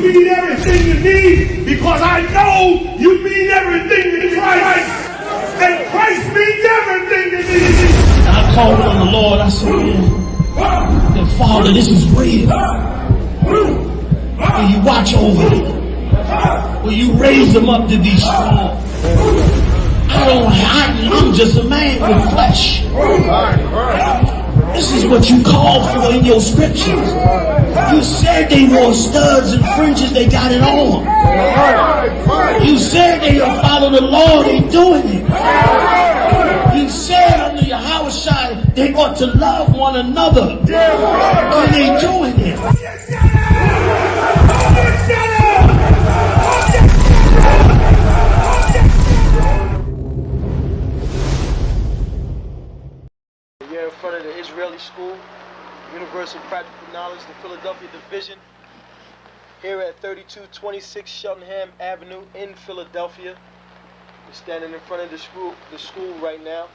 You mean everything to me because I know you mean everything to Christ. And Christ means everything to me. And I called on the Lord. I said, that Father, this is real. Will you watch over them? Will you raise them up to be strong? I'm just a man with flesh. This is what you called for in your scriptures. You said they wore studs and fringes, they got it on. You said they follow the law, they doing it. You said under your house shine, they ought to love one another. And they doing it. We're in front of the Israeli School, Universal Practical Knowledge, the Philadelphia Division, here at 3226 Cheltenham Avenue in Philadelphia. We're standing in front of the school right now,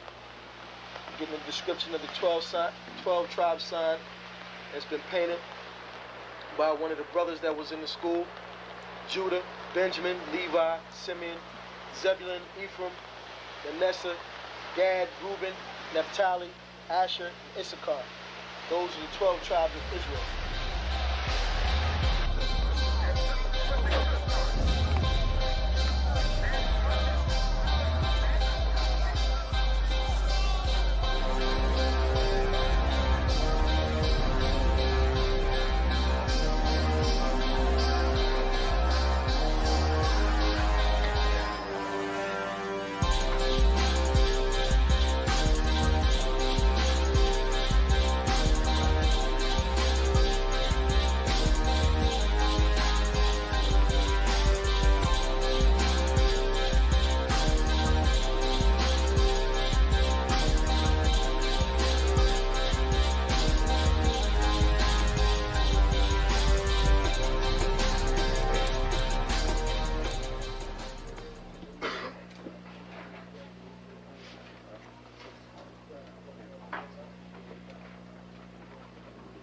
getting a description of the 12 tribe sign that's been painted by one of the brothers that was in the school: Judah, Benjamin, Levi, Simeon, Zebulun, Ephraim, Manasseh, Gad, Reuben, Naphtali, Asher, and Issachar. Those are the 12 tribes of Israel.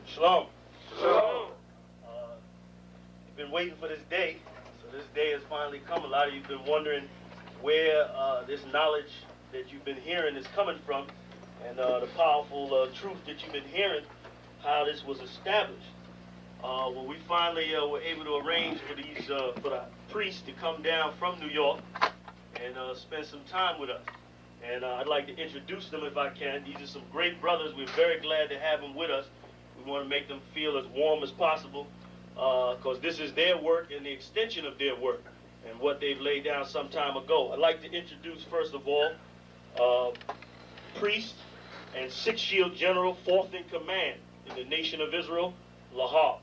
Shalom. Shalom. You've been waiting for this day, so this day has finally come. A lot of you have been wondering where this knowledge that you've been hearing is coming from, and the powerful truth that you've been hearing, how this was established. Well, we finally were able to arrange for the priests to come down from New York and spend some time with us. And I'd like to introduce them if I can. These are some great brothers. We're very glad to have them with us. We want to make them feel as warm as possible, because this is their work and the extension of their work and what they've laid down some time ago. I'd like to introduce, first of all, priest and six-shield general, fourth in command in the nation of Israel, Lahab.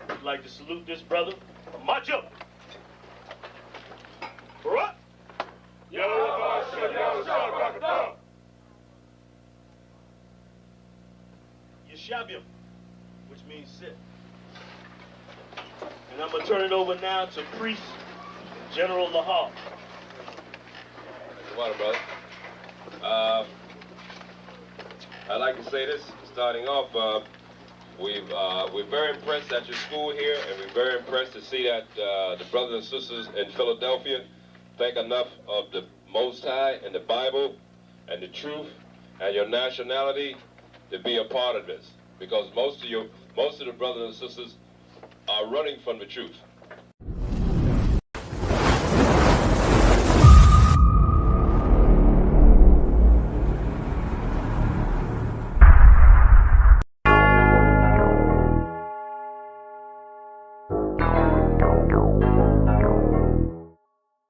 I'd like to salute this brother. Macho! Barak! Yeshabim, which means sit. And I'm going to turn it over now to priest General Lahab. Good morning, brother. I'd like to say this, starting off, we're very impressed at your school here, and we're very impressed to see that the brothers and sisters in Philadelphia think enough of the Most High and the Bible and the truth and your nationality to be a part of this, because most of the brothers and sisters are running from the truth.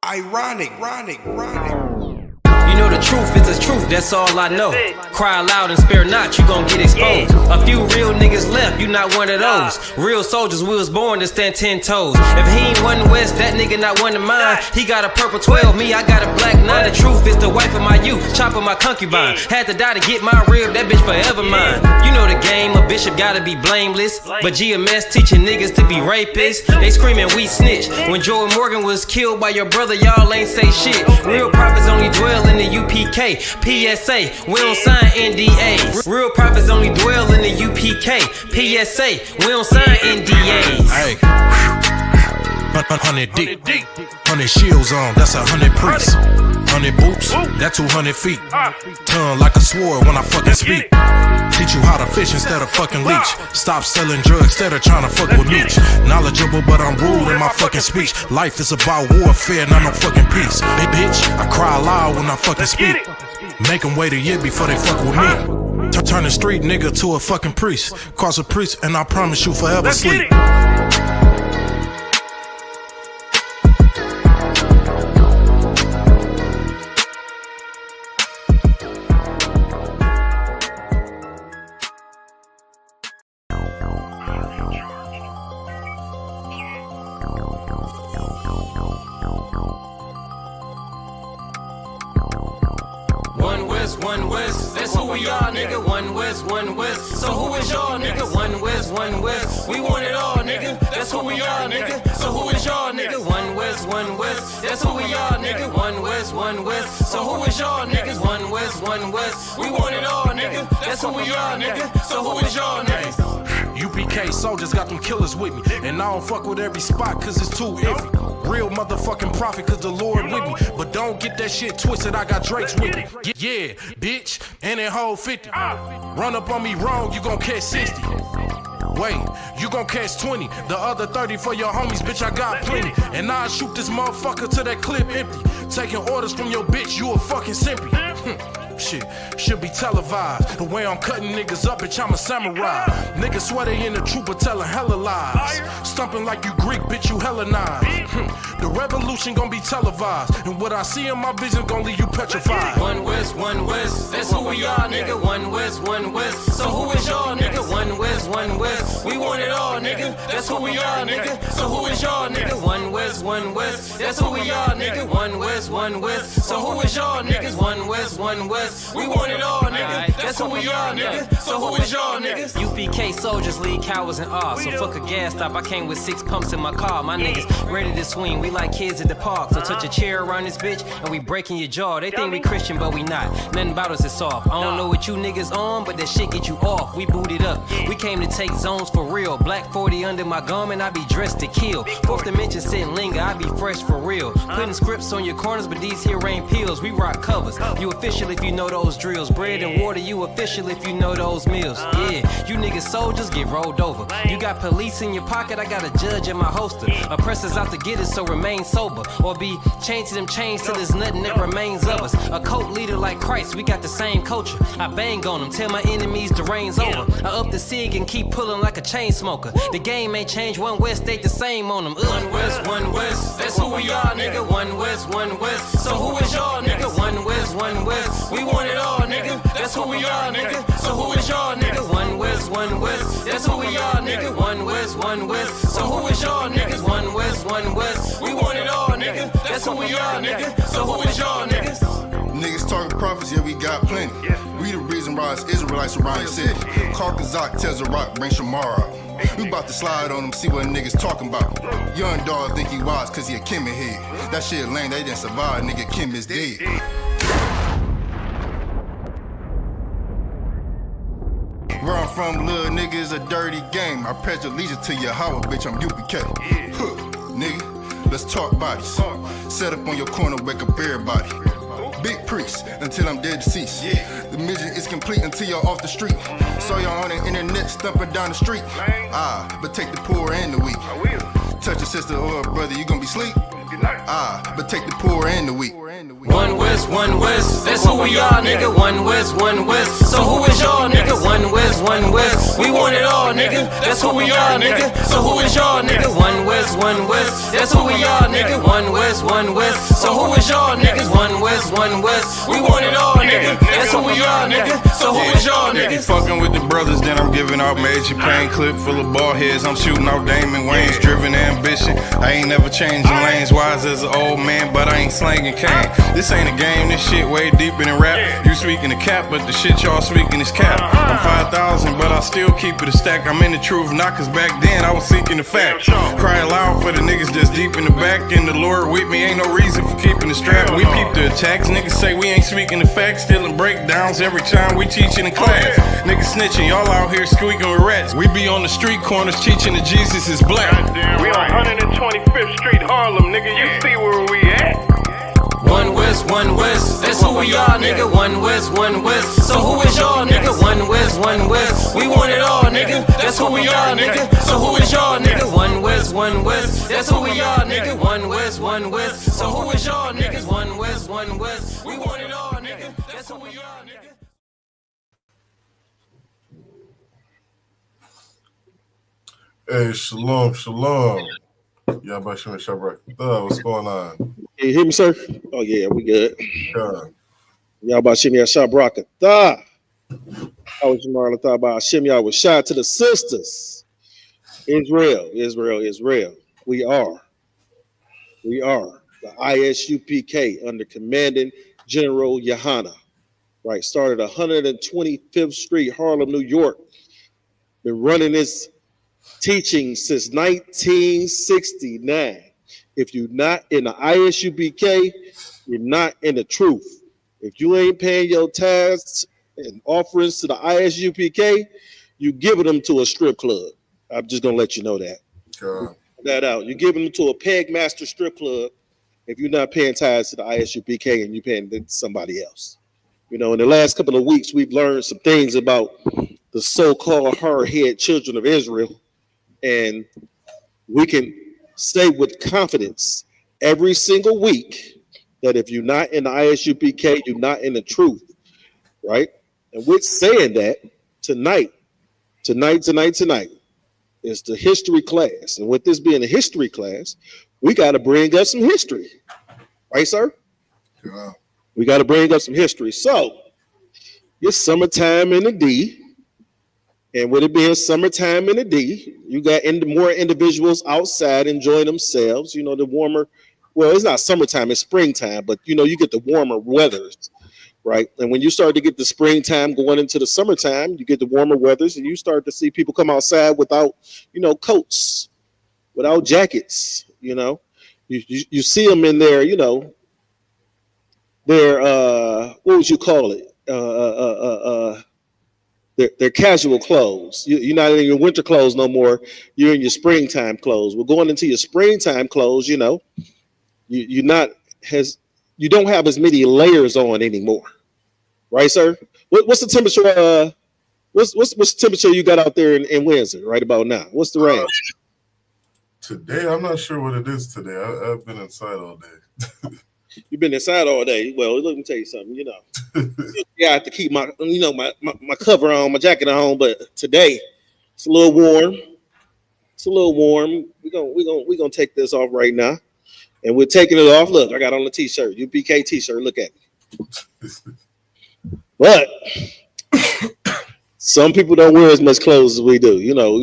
Ironic. You know the truth is the truth, that's all I know. Cry loud and spare not, you gon' get exposed. A few real niggas left, you not one of those. Real soldiers, we was born to stand 10 toes. If he ain't one West, that nigga not one of mine. He got a purple 12, me, I got a black 9. The truth is the wife of my youth, chopper my concubine. Had to die to get my rib, that bitch forever mine. You know the game, a bishop gotta be blameless. But GMS teaching niggas to be rapists. They screaming we snitch. When Jordan Morgan was killed by your brother, y'all ain't say shit. Real prophets only dwell in the UPK, PSA, we don't sign NDAs. Real prophets only dwell in the UPK, PSA, we don't sign NDAs. Hey. 100 deep, 100 shields on, that's 100 priests. 100 boots, that 200 feet. Tongue like a sword when I fucking speak. Teach you how to fish instead of fucking leech. Stop selling drugs instead of trying to fuck with me. Knowledgeable, but I'm rude in my fucking speech. Life is about warfare, not no fucking peace. Hey bitch, I cry loud when I fucking speak. Make them wait a year before they fuck with me. Turn a street nigga to a fucking priest. Cause a priest and I promise you forever sleep. One West, that's who we are, nigga. One West, so who is y'all, nigga? One West, we want it all, nigga. That's who we are, nigga. So who is y'all, nigga? One West, that's who we are, nigga. One West, so who is y'all, niggas? One West, we want it all, nigga. That's who we are, nigga. So who is y'all, niggas? UPK soldiers got them killers with me. And I don't fuck with every spot cause it's too iffy. Real motherfucking prophet cause the Lord with me. But don't get that shit twisted, I got Drake's with me. Yeah, bitch, and that whole 50. Run up on me wrong, you gon' catch 60. Wait, you gon' catch 20. The other 30 for your homies, bitch, I got plenty. And I'll shoot this motherfucker till that clip empty. Taking orders from your bitch, you a fucking simpy. Shit, should be televised. The way I'm cutting niggas up, bitch, I'm a samurai. Niggas swear they in the truth, but telling hella lies. Stumping like you Greek, bitch, you Hellenized. The revolution gon' be televised. And what I see in my vision gon' leave you petrified. One West, that's who we are, nigga. One West, so who is y'all, nigga? One West, we want it all, nigga. That's who we are, nigga. So who is y'all, nigga? One West, that's who we are, nigga. One West, so who is y'all, niggas? One West, we want it all, nigga. That's who we are, nigga. So who is y'all, niggas? UPK soldiers lead cowards in awe. So fuck a gas stop, I came with 6 pumps in my car. My niggas ready to swing, we like kids at the park. So touch a chair around this bitch and we breaking your jaw. They think we Christian, but we not. Nothing about us is soft. I don't know what you niggas on, but that shit get you off. We booted up. We came to take zones for real. Black 40 under my garment, I be dressed to kill. Fourth dimension sit and linger, I be fresh for real. Putting scripts on your corners, but these here ain't pills. We rock covers. You official if you know those drills. Bread and water, you official if you know those meals. Yeah, you niggas soldiers get rolled over. You got police in your pocket, I got a judge in my holster. Oppressors out to get us, so remain sober. Or be chained to them chains till there's nothing that remains of us. A cult leader like Christ, we got the same culture. I bang on them, tell my enemies the reign's over. I up the sig and keep pulling like a chain smoker. The game ain't changed, One West stayed the same on them. One West, that's who we are, nigga. One West, so who is y'all, nigga? One West, we want it all, nigga. That's who we are, nigga. So who is y'all, nigga? One West, that's who we are, nigga. One West, so who is y'all, niggas? One West, we want it all, nigga. That's who we are, nigga. So who is y'all, niggas? Niggas talking prophets, yeah, we got plenty. We the reason why it's Israelites around the city. Call Kazak, tells a rock, bring Shamar out. We bout to slide on them, see what niggas talking about. Young dog think he wise cause he a Kemet head. That shit lame, they didn't survive, nigga, Kim is dead. Where I'm from, little nigga, is a dirty game. I pledge allegiance to Yahweh, bitch, I'm UPK. Huh, nigga, let's talk bodies. Set up on your corner, wake up everybody. Big priest, until I'm dead deceased. The mission is complete until you're off the street. Saw y'all on the internet, stumping down the street. But take the poor and the weak. Touch your sister or a brother, you gon' be sleep. But take the poor and the weak. One West, that's who we are, nigga. One West, so who is y'all, nigga? One West, we want it all, nigga. That's who we are, nigga. So who is y'all, nigga? One West, that's who we are, nigga. One West, so who is y'all, niggas? One West, we want it all, nigga. That's who we are, nigga. So who is y'all, niggas? Fucking with the brothers, then I'm giving out major pain. Clip full of ball heads, I'm shooting out Damon Wayne's. Driven ambition, I ain't never changing lanes. Wise as an old man, but I ain't slanging cane. This ain't a game, this shit way deeper than rap. You speaking the cap, but the shit y'all speaking is cap. I'm 5,000, but I still keep it a stack. I'm in the truth, not cause back then I was seeking the fact. Crying loud for the niggas that's deep in the back. And the Lord with me, ain't no reason for keeping the strap. We peep the attacks, niggas say we ain't speaking the facts. Stealing breakdowns every time we teaching in class. Niggas snitching, y'all out here squeaking with rats. We be on the street corners teaching that Jesus is black. We on 120 25th Street, Harlem, nigga. You see where we at? One West, that's who we are, nigga. One West. So who is y'all, nigga? One West. We want it all, nigga. That's who we are, nigga. So who is y'all, nigga? One West. That's who we are, nigga. One West. So who is y'all, niggas? One West. We want it all, nigga. That's who we are, nigga. Hey, shalom. Y'all Shem Shabrak. What's going on? Can you hear me, sir? Oh, yeah, we good. God. Y'all Shem Shabrak. I was Jamal Thaba Shem. Y'all was shot to the sisters. Israel. We are the ISUPK under commanding General Yohana. Right, started 125th Street, Harlem, New York. Been running this teaching since 1969. If you're not in the ISUPK, you're not in the truth. If you ain't paying your tithes and offerings to the ISUPK, you giving them to a strip club. I'm just gonna let you know that. That out. You're giving them to a peg master strip club if you're not paying tithes to the ISUPK and you're paying to somebody else. You know, in the last couple of weeks, we've learned some things about the so-called hard-headed children of Israel. And we can say with confidence every single week that if you're not in the ISUPK, you're not in the truth, right? And we're saying that tonight is the history class. And with this being a history class, we got to bring up some history, right, sir? Yeah. We got to bring up some history. So it's summertime in the D. And with it being summertime in the D, you got more individuals outside enjoying themselves. You know, the warmer, well, it's not summertime, it's springtime, but you know, you get the warmer weathers, right? And when you start to get the springtime going into the summertime, you get the warmer weathers and you start to see people come outside without, you know, coats, without jackets, you know. You see them in their, you know, their, what would you call it? They're casual clothes. You're not in your winter clothes no more. You're in your springtime clothes. We're going into your springtime clothes. You know, you don't have as many layers on anymore, right, sir? What's the temperature? What's the temperature you got out there in Windsor right about now? What's the range? Today, I'm not sure what it is today. I've been inside all day. You've been inside all day. Well, let me tell you something. You know, yeah, I have to keep my cover on, my jacket on. But today, it's a little warm. We're gonna take this off right now, and we're taking it off. Look, I got on the t-shirt, UPK t-shirt. Look at me. But some people don't wear as much clothes as we do. You know,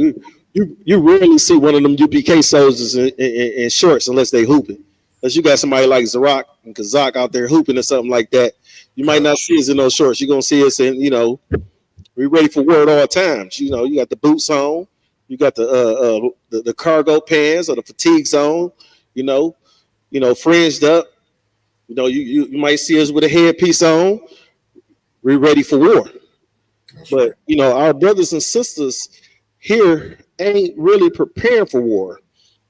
you rarely see one of them UPK soldiers in shorts unless they hooping. Unless you got somebody like Zarak and Kazak out there hooping or something like that, you might not see us in those shorts. You're gonna see us in, you know, we're ready for war at all times. You know, you got the boots on, you got the cargo pants or the fatigues on, you know, fringed up. You know, you might see us with a headpiece on. We're ready for war. But you know, our brothers and sisters here ain't really preparing for war.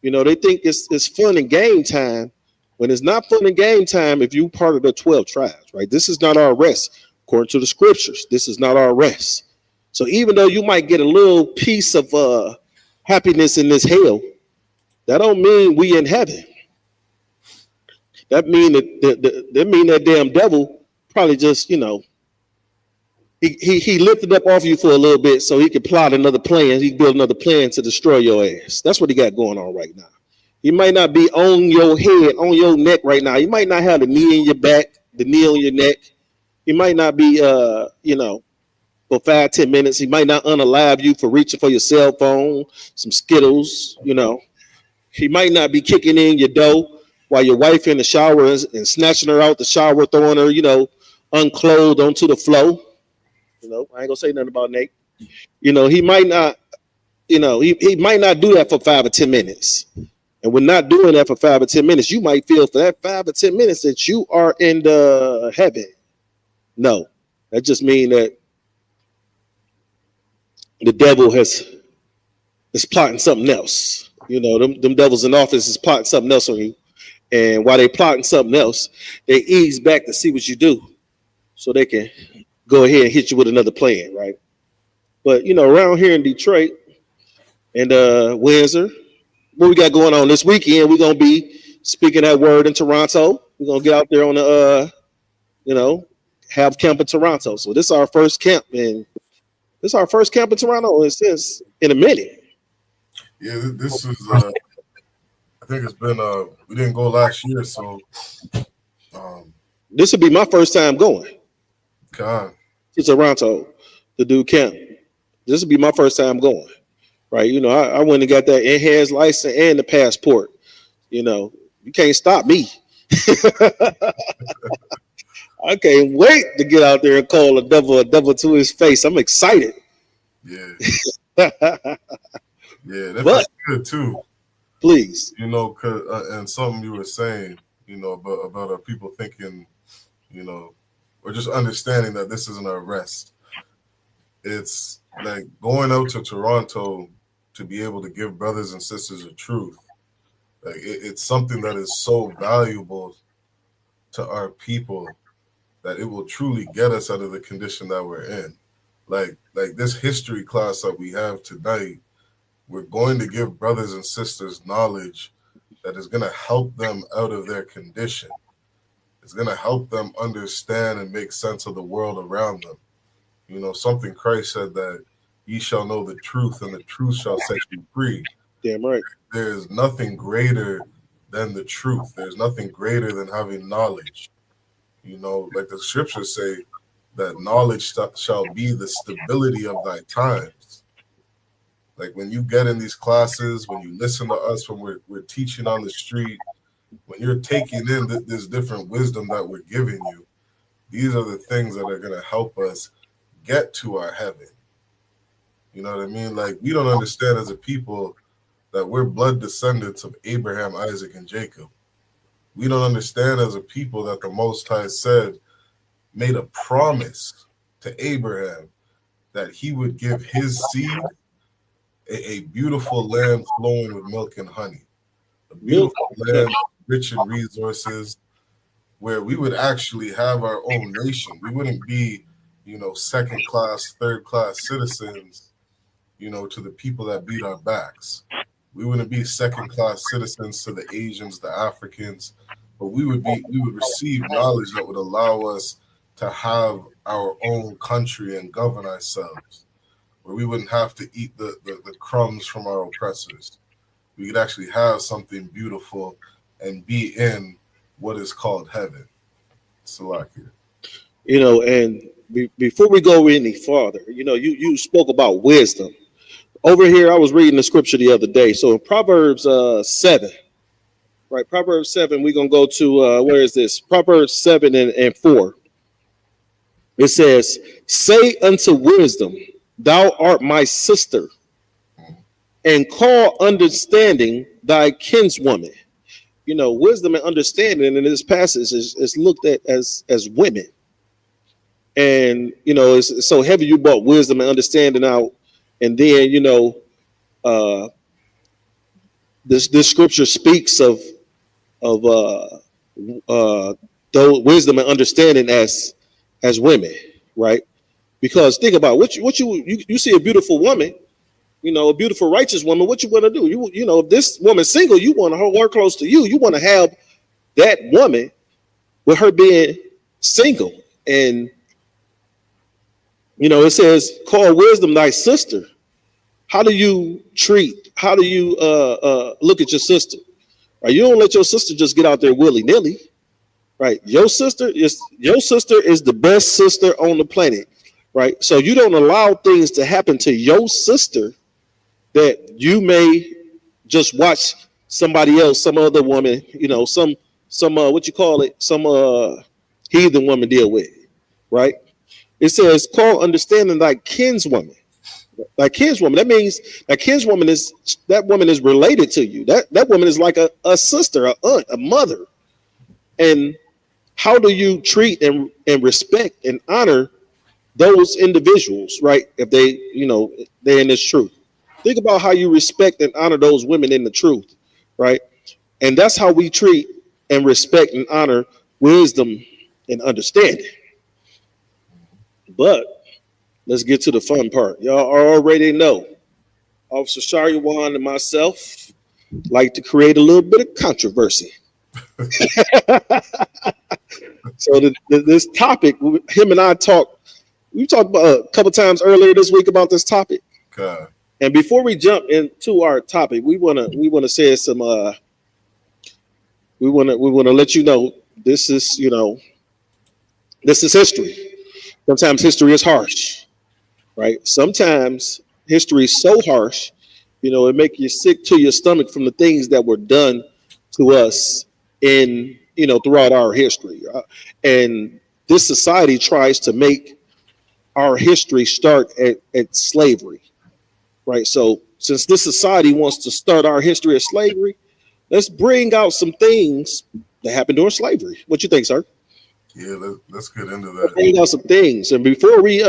You know, they think it's fun and game time. When it's not fun and game time, if you part of the 12 tribes, right? This is not our rest. According to the scriptures, this is not our rest. So even though you might get a little piece of happiness in this hell, that don't mean we in heaven. That mean that damn devil probably just, you know, he lifted up off you for a little bit so he could plot another plan. He build another plan to destroy your ass. That's what he got going on right now. He might not be on your head, on your neck right now. You might not have the knee in your back, the knee on your neck. He might not be, you know, for 5-10 minutes. He might not unalive you for reaching for your cell phone, some Skittles, you know. He might not be kicking in your door while your wife in the shower and snatching her out the shower, throwing her, you know, unclothed onto the floor. You know, I ain't gonna say nothing about Nate. You know, he might not, you know, he might not do that for 5 or 10 minutes. And when not doing that for 5 or 10 minutes, you might feel for that 5 or 10 minutes that you are in the heaven. No, that just means that the devil is plotting something else. You know, them devils in office is plotting something else on you. And while they plotting something else, they ease back to see what you do so they can go ahead and hit you with another plan, right? But, you know, around here in Detroit and Windsor, what we got going on this weekend, we're going to be speaking that word in Toronto. We're going to get out there on the, you know, have camp in Toronto. So this is our first camp in Toronto since in a minute. Yeah, this is. I think it's been. We didn't go last year, so. This would be my first time going. God. To Toronto to do camp. This would be my first time going. Right? You know, I went and got that enhanced license and the passport. You know, you can't stop me. I can't wait to get out there and call a devil to his face. I'm excited. Yeah. Yeah, that's good too. Please. You know, cause, and something you were saying, you know, about people thinking, you know, or just understanding that this isn't an arrest. It's like going out to Toronto to be able to give brothers and sisters the truth. Like it's something that is so valuable to our people that it will truly get us out of the condition that we're in. Like this history class that we have tonight, we're going to give brothers and sisters knowledge that is going to help them out of their condition. It's going to help them understand and make sense of the world around them. You know, something Christ said that ye shall know the truth and the truth shall set you free. Damn right. There's nothing greater than the truth. There's nothing greater than having knowledge. You know, like the scriptures say, that knowledge shall be the stability of thy times. Like when you get in these classes, when you listen to us, when we're teaching on the street, when you're taking in this different wisdom that we're giving you, these are the things that are going to help us get to our heaven. You know what I mean? Like we don't understand as a people that we're blood descendants of Abraham, Isaac, and Jacob. We don't understand as a people that the Most High made a promise to Abraham that he would give his seed a beautiful land flowing with milk and honey, a beautiful land rich in resources, where we would actually have our own nation. We wouldn't be, you know, second class, third class citizens, you know, to the people that beat our backs. We wouldn't be second class citizens to the Asians, the Africans, but we would receive knowledge that would allow us to have our own country and govern ourselves, where we wouldn't have to eat the crumbs from our oppressors. We could actually have something beautiful and be in what is called heaven. Salakia. You know, and before we go any farther, you know, you spoke about wisdom. Over here, I was reading the scripture the other day. So in Proverbs 7, right? Proverbs 7, we're going to go to, where is this? Proverbs 7 and 4. It says, say unto wisdom, thou art my sister, and call understanding thy kinswoman. You know, wisdom and understanding in this passage is looked at as women. And, you know, it's so heavy you brought wisdom and understanding out. And then, you know, this scripture speaks of those wisdom and understanding as women, right? Because think about what you see a beautiful woman, you know, a beautiful righteous woman. What you want to do? You know, if this woman's single, you want to hold her close to you. You want to have that woman with her being single. And you know, it says, call wisdom thy sister. How do you look at your sister? Right? You don't let your sister just get out there willy-nilly. Right? Your sister is the best sister on the planet. Right? So you don't allow things to happen to your sister that you may just watch somebody else, some other woman, you know, some heathen woman deal with. Right? It says, call understanding thy kinswoman. Thy kinswoman. That means that kinswoman that woman is related to you. That woman is like a sister, a aunt, a mother. And how do you treat and respect and honor those individuals, right? If they, you know, they're in this truth. Think about how you respect and honor those women in the truth, right? And that's how we treat and respect and honor wisdom and understanding. But let's get to the fun part. Y'all already know Officer Shariwan and myself like to create a little bit of controversy. So this topic, him and I we talked about a couple times earlier this week about this topic. Okay. And before we jump into our topic, we wanna say some we wanna let you know this is history. Sometimes history is harsh, right? Sometimes history is so harsh, it make you sick to your stomach from the things that were done to us in throughout our history. And this society tries to make our history start at slavery, right? So since this society wants to start our history of slavery, let's bring out some things that happened during slavery. What you think, sir? Yeah, let's get into that. Let's bring out some things. And before we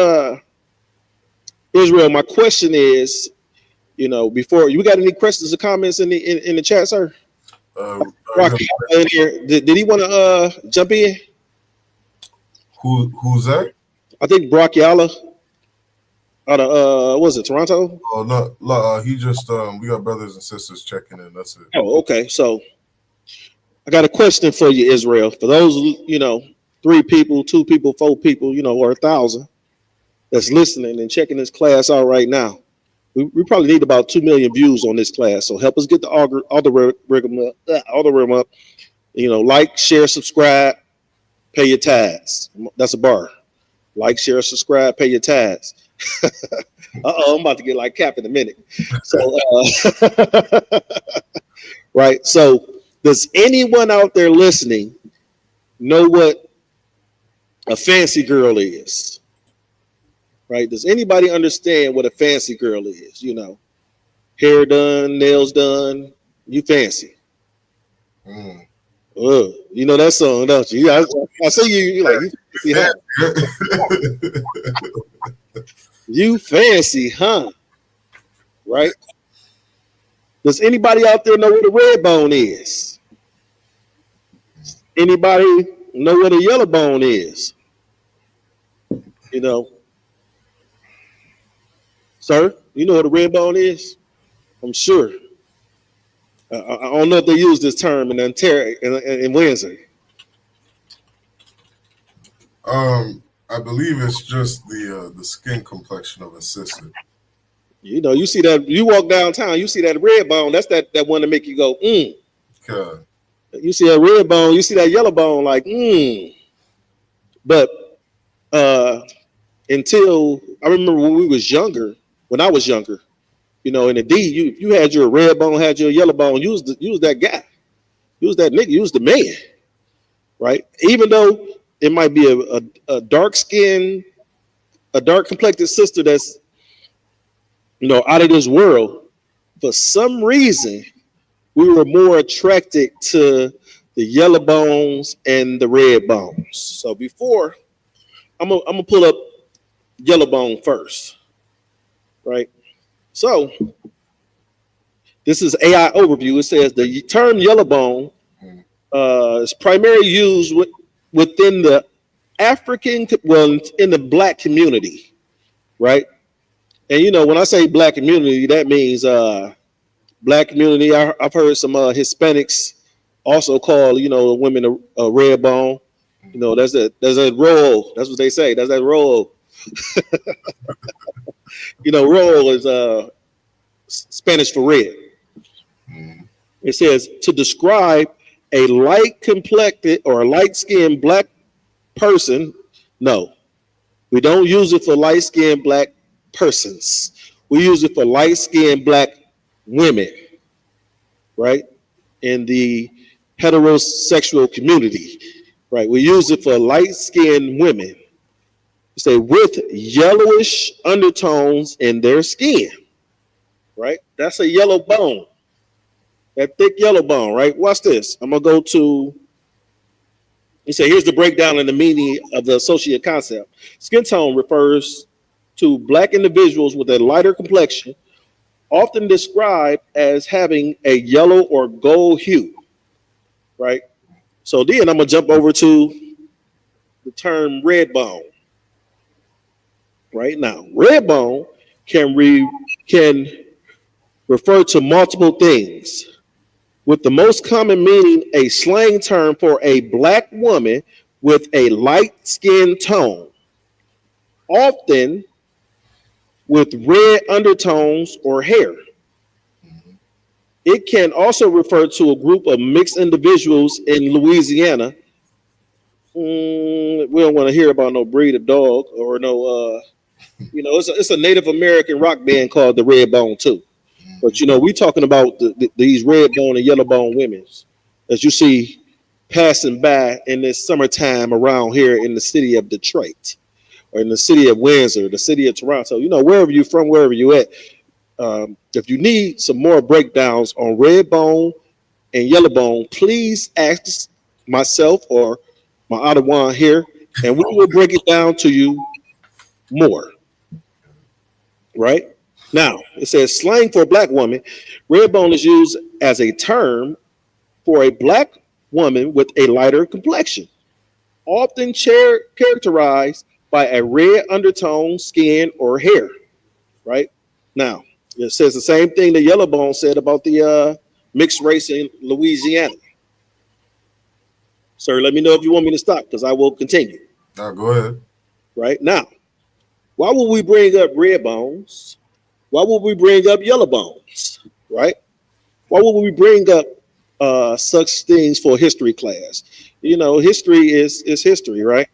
Israel, my question is, before you got any questions or comments in the chat, sir? Rocky in here. Did he want to jump in? Who's that? I think Brock Yala out of was it Toronto? Oh no, he just we got brothers and sisters checking in. That's it. Oh, okay. So I got a question for you, Israel. For those 3 people, 2 people, 4 people, or 1,000 that's listening and checking this class out right now. We probably need about 2 million views on this class. So help us get the algorithm up. Like, share, subscribe, pay your tithes. That's a bar. Like, share, subscribe, pay your tithes. I'm about to get like Cap in a minute. So, right. So, does anyone out there listening know what a fancy girl is? Right? Does anybody understand what a fancy girl is? Hair done, nails done, you fancy. You know that song, don't you? I see you like you fancy, huh? Right? Does anybody out there know what a Redbone is? Anybody know what a yellow bone is? Sir, you know what a Redbone is? I'm sure. I don't know if they use this term in Ontario in Windsor. I believe it's just the skin complexion of a sister. You see that you walk downtown, you see that Redbone. That's that one to make you go, God. You see a Redbone, you see that yellow bone, like, But until I remember when I was younger, in the D, you had your Redbone, had your yellow bone, you was that guy, you was that nigga, you was the man, right? Even though it might be a dark skinned, a dark complected sister that's out of this world, for some reason we were more attracted to the yellow bones and the red bones. So before I'm gonna pull up yellow bone first, right? So this is AI overview. It says the term yellow bone is primarily used within the in the Black community, right? And when I say Black community, that means Black community. I've heard some Hispanics also call women a red bone. That's that roll. That's what they say. That's that roll. Roll is Spanish for red. It says to describe a light complected or a light skinned Black person. No, we don't use it for light skinned Black persons. We use it for light skinned Black women, right? In the heterosexual community, right? We use it for light skinned women. Say with yellowish undertones in their skin, right? That's a yellow bone, that thick yellow bone, right? Watch this. I'm gonna go to. You say here's the breakdown and the meaning of the associate concept. Skin tone refers to Black individuals with a lighter complexion often described as having a yellow or gold hue, right? So then I'm gonna jump over to the term red bone. Right now, red bone can refer to multiple things, with the most common meaning a slang term for a black woman with a light skin tone, often with red undertones or hair. It can also refer to a group of mixed individuals in Louisiana. We don't want to hear about no breed of dog or no, it's a Native American rock band called the Redbone too. But we talking about these red bone and yellow bone women, as you see passing by in this summertime around here in the city of Detroit, or in the city of Windsor, the city of Toronto. Wherever you're from, wherever you at. If you need some more breakdowns on red bone and yellow bone, please ask myself or my other one here, and we will break it down to you more. Right? Now, it says slang for a black woman. Red bone is used as a term for a black woman with a lighter complexion, often characterized by a red undertone, skin, or hair. Right? Now, it says the same thing that yellow bone said about the mixed race in Louisiana. Sir, let me know if you want me to stop, because I will continue. Now, go ahead. Right? Now, why would we bring up red bones? Why would we bring up yellow bones? Right? Why would we bring up such things for history class? History is history, right?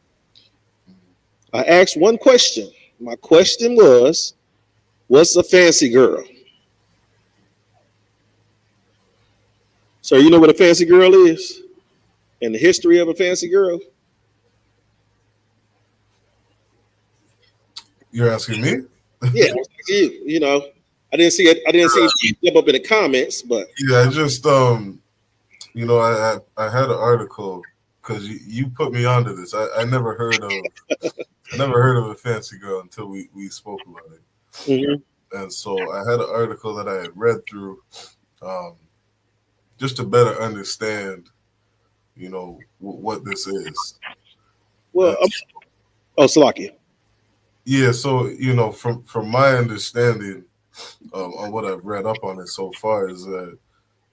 I asked one question. My question was, what's a fancy girl? So you know what a fancy girl is? And the history of a fancy girl? You're asking me? Yeah, you. I didn't see it. I didn't see it jump up in the comments, but yeah, I just I had an article because you put me onto this. I never heard of a fancy girl until we spoke about it. Mm-hmm. And so I had an article that I had read through just to better understand, what this is. Well, Salakia. Yeah, so from my understanding on what I've read up on it so far is that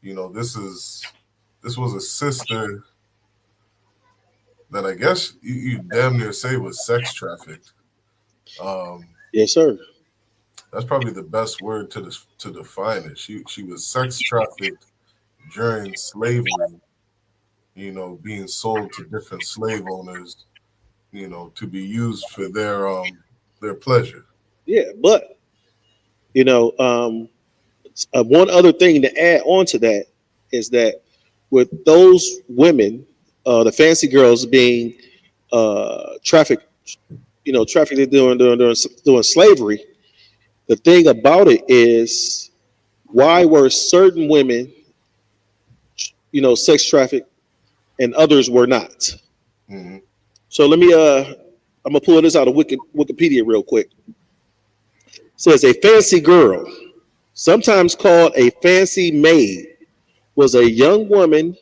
this was a sister that I guess you damn near say was sex trafficked. Yes, sir. That's probably the best word to define it. She was sex trafficked during slavery, being sold to different slave owners, to be used for their pleasure. Yeah, but one other thing to add on to that is that with those women, the fancy girls being trafficked during slavery, the thing about it is, why were certain women, sex trafficked and others were not? Mm-hmm. So let me, I'm gonna pull this out of Wikipedia real quick. It says a fancy girl, sometimes called a fancy maid, was a young woman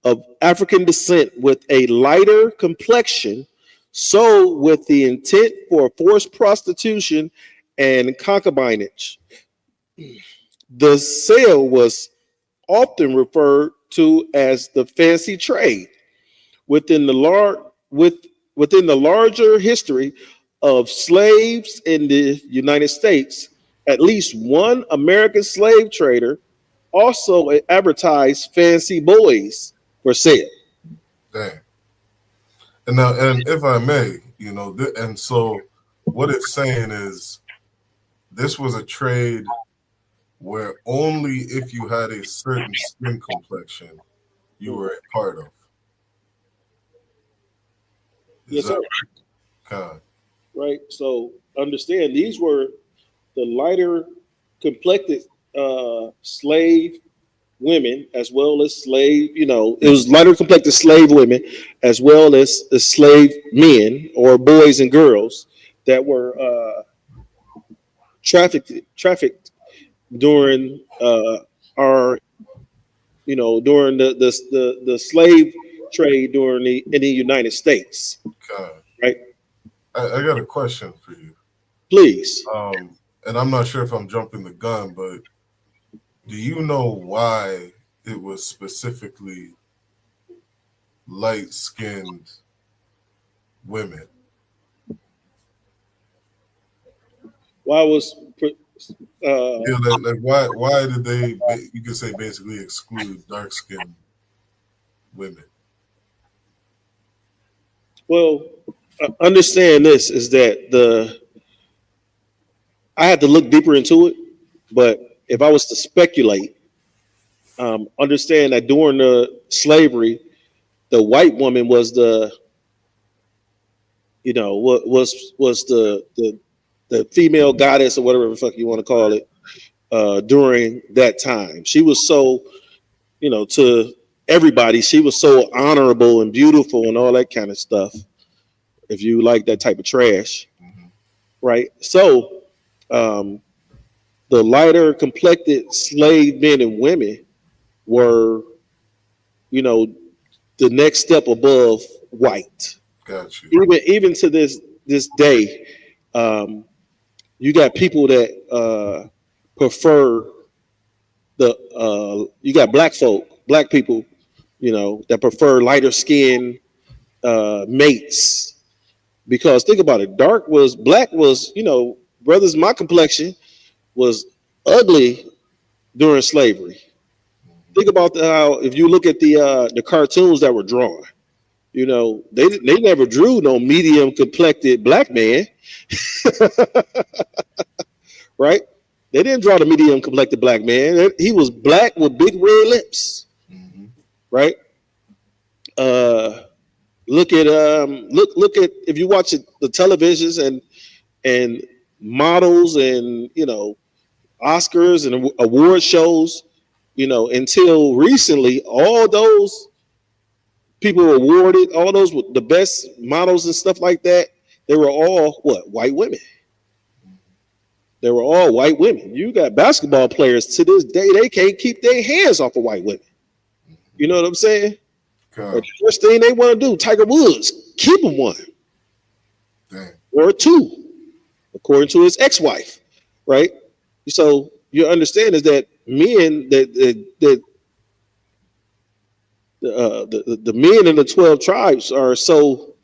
of African descent with a lighter complexion, sold with the intent for forced prostitution and concubinage. The sale was often referred to as the fancy trade. Within the larger history of slaves in the United States, at least one American slave trader also advertised fancy boys for sale. Dang. And if I may, and so what it's saying is this was a trade where only if you had a certain skin complexion you were a part of. Yes, sir. Right? Right. So understand, these were the lighter complected slave women, as well as slave, it was lighter complected slave women, as well as the slave men or boys and girls that were trafficked during our, during the slave trade in the United States. God. Right. I got a question for you. Please. And I'm not sure if I'm jumping the gun, but do you know why it was specifically light-skinned women? Why was like why did they, you could say, basically exclude dark-skinned women? Well, understand this is that I had to look deeper into it, but if I was to speculate, understand that during the slavery, the white woman was the, was the female goddess or whatever the fuck you want to call it during that time. She was so, to everybody, she was so honorable and beautiful and all that kind of stuff. If you like that type of trash, right? So, the lighter complected slave men and women were, the next step above white. Gotcha. Even to this day, you got people that prefer you got black people, that prefer lighter skin mates. Because think about it, black was, brothers, my complexion was ugly during slavery. Think about how, if you look at the cartoons that were drawn, they never drew no medium complected black man, right? They didn't draw the medium complected black man. He was black with big red lips, right? Look at if you watch the televisions and models and Oscars and award shows, until recently, all those people were awarded, all those with the best models and stuff like that, they were all white women. They were all white women. You got basketball players to this day, they can't keep their hands off of white women. You know what I'm saying? The first thing they want to do, Tiger Woods, keep him one. Damn. Or two, according to his ex-wife, right? So you understand is that men the men in the 12 tribes are so,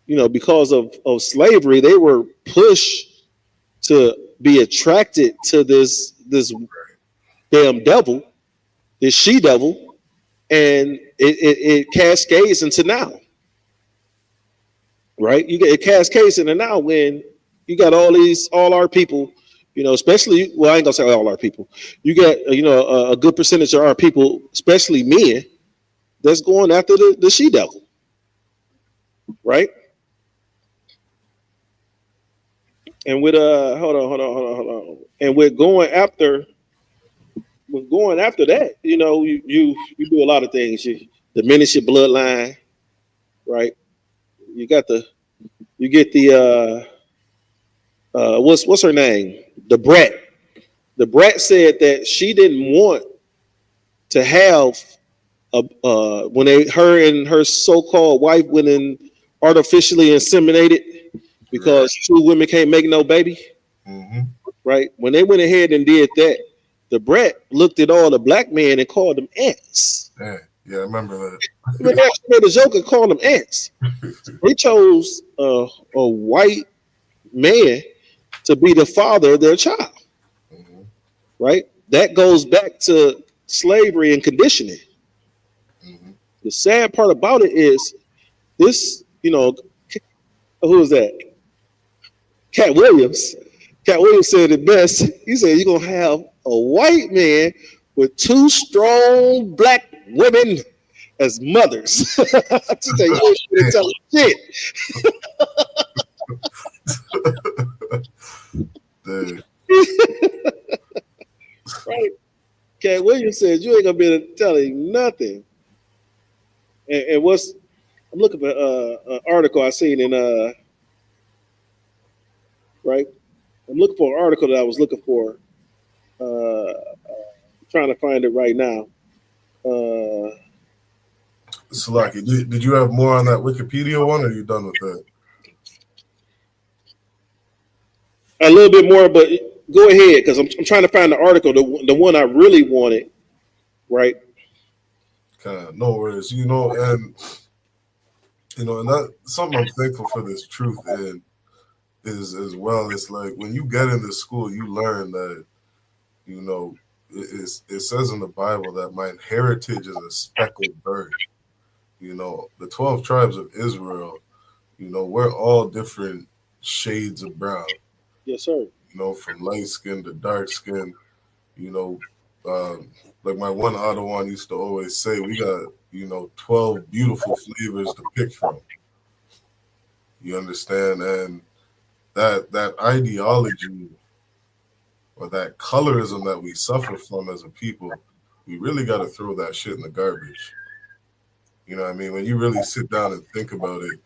because of slavery, they were pushed to be attracted to this damn devil, this she devil, and it cascades into now, right? It cascades into now when you got all our people, especially, well, I ain't gonna say all our people. You got, a good percentage of our people, especially men, that's going after the she devil, right? And with hold on. And we're going after that, you do a lot of things. You diminish your bloodline, right? You get the what's her name? The Brat. The Brat said that she didn't want to have when her and her so-called wife went in artificially inseminated because two women can't make no baby. Right? When they went ahead and did that, the Brat looked at all the black men and called them ants. Yeah, I remember that. They actually made a joke and called them ants. They chose a white man to be the father of their child. Right? That goes back to slavery and conditioning. The sad part about it is this, who is that? Cat Williams. Cat Williams said it best. He said, you're going to have a white man with two strong black women as mothers. You shouldn't tell shit. Right. Cat Williams said, you ain't going to be able to tell him nothing. And I'm looking for an article I seen in right. I'm looking for an article that I was looking for, Trying to find it right now. Salaki, did you have more on that Wikipedia one, or are you done with that? A little bit more, but go ahead because I'm trying to find the article, the one I really wanted. Right. No worries. And that something I'm thankful for this truth in is as well. It's like when you get into school, you learn that it says in the Bible that my heritage is a speckled bird. The 12 tribes of Israel. We're all different shades of brown. Yes, sir. From light skin to dark skin. Like my one Ottawa used to always say, we got 12 beautiful flavors to pick from. You understand? And that ideology or that colorism that we suffer from as a people, we really got to throw that shit in the garbage. You know what I mean? When you really sit down and think about it,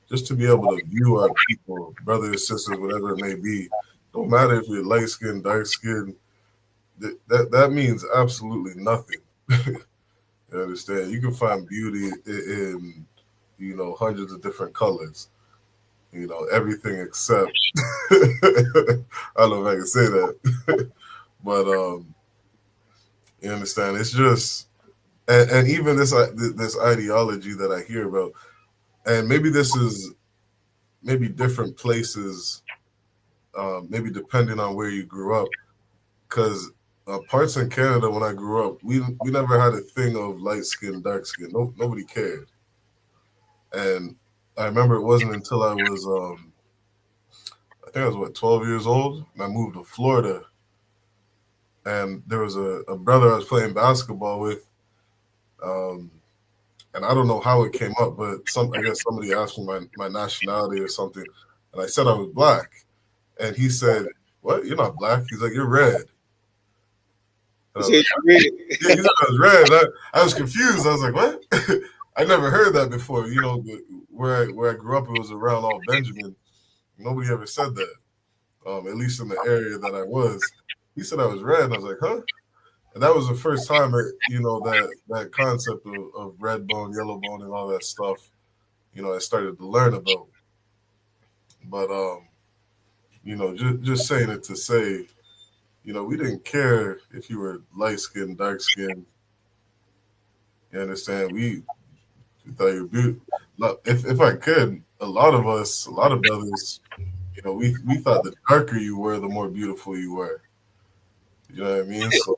just to be able to view our people, brothers, sisters, whatever it may be, don't matter if you're light skinned, dark skinned, that means absolutely nothing. You understand? You can find beauty in hundreds of different colors. Everything except I don't know if I can say that. But you understand? It's just and even this ideology that I hear about, and maybe this is different places, maybe depending on where you grew up, because parts in Canada when I grew up, we never had a thing of light skin, dark skin. Nobody cared. And I remember it wasn't until I was I think I was 12 years old, and I moved to Florida. And there was a brother I was playing basketball with, and I don't know how it came up, but I guess somebody asked me my nationality or something, and I said I was black, and he said, "What? You're not black?" He's like, "You're red." And I was like, he said I was red. I was confused. I was like, "What?" I never heard that before. Where I grew up, it was around all Benjamin. Nobody ever said that, at least in the area that I was. He said I was red, and I was like, "Huh?" And that was the first time that concept of red bone, yellow bone, and all that stuff, I started to learn about. But just saying it to say, we didn't care if you were light skinned, dark skinned. You understand? We thought you were beautiful. If I could, a lot of brothers, we thought the darker you were, the more beautiful you were. You know what I mean? So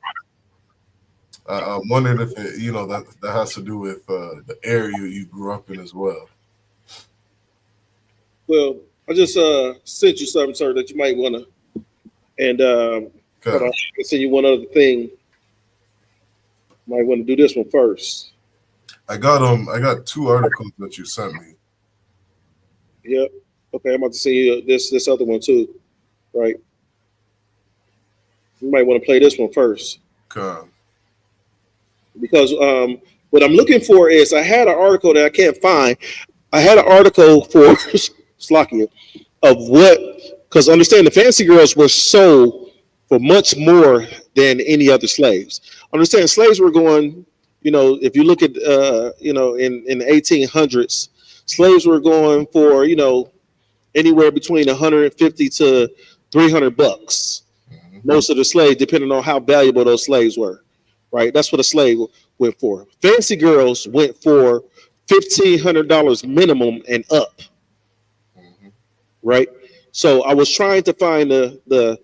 I'm wondering if that has to do with the area you grew up in as well. Well, I just sent you something, sir, that you might want to. And hold on, I can send you one other thing. Might want to do this one first. I got 2 articles that you sent me. Yep. Okay, I'm about to send you this other one too. Right. You might want to play this one first. Okay. Because what I'm looking for is I had an article that I can't find. I had an article for Slovakia of because understand the fancy girls were sold for much more than any other slaves. Understand slaves were going, if you look at, in the 1800s, slaves were going for, anywhere between 150 to 300 bucks. Mm-hmm. Most of the slaves, depending on how valuable those slaves were. Right, that's what a slave went for. Fancy girls went for $1,500 minimum and up. Mm-hmm. Right, so I was trying to find the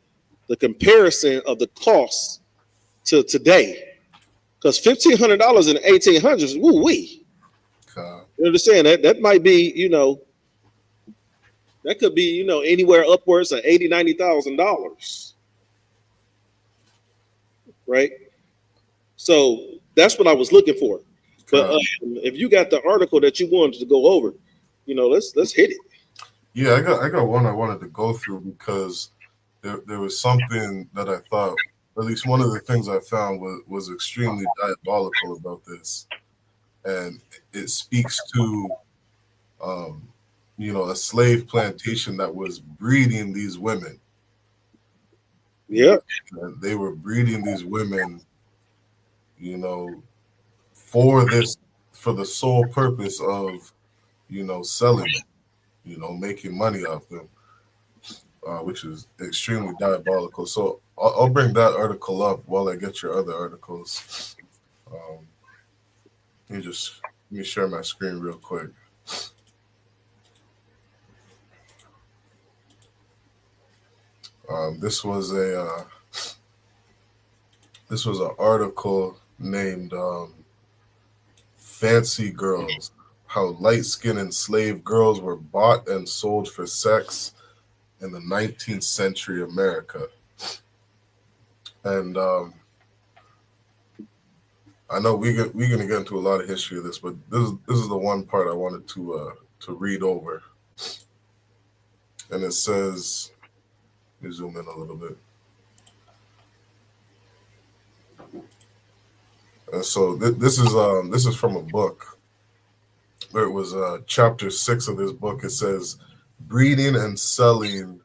comparison of the cost to today, because $1,500 in the 1800s, woo wee. You understand that might be that could be anywhere upwards of $80,000-$90,000. Right. So that's what I was looking for. But if you got the article that you wanted to go over, let's hit it. Yeah, I got one I wanted to go through because there was something that I thought, at least one of the things I found was extremely diabolical about this, and it speaks to a slave plantation that was breeding these women. Yeah. And they were breeding these women, for the sole purpose of, selling them, making money off them, which is extremely diabolical. So I'll bring that article up while I get your other articles. Let me share my screen real quick. This was an article named "Fancy Girls: How Light-Skinned Enslaved Girls Were Bought and Sold for Sex in the 19th Century America." And I know we're gonna get into a lot of history of this, but this is the one part I wanted to read over. And it says, let me zoom in a little bit. And so this is from a book. It was chapter 6 of this book. It says, "Breeding and selling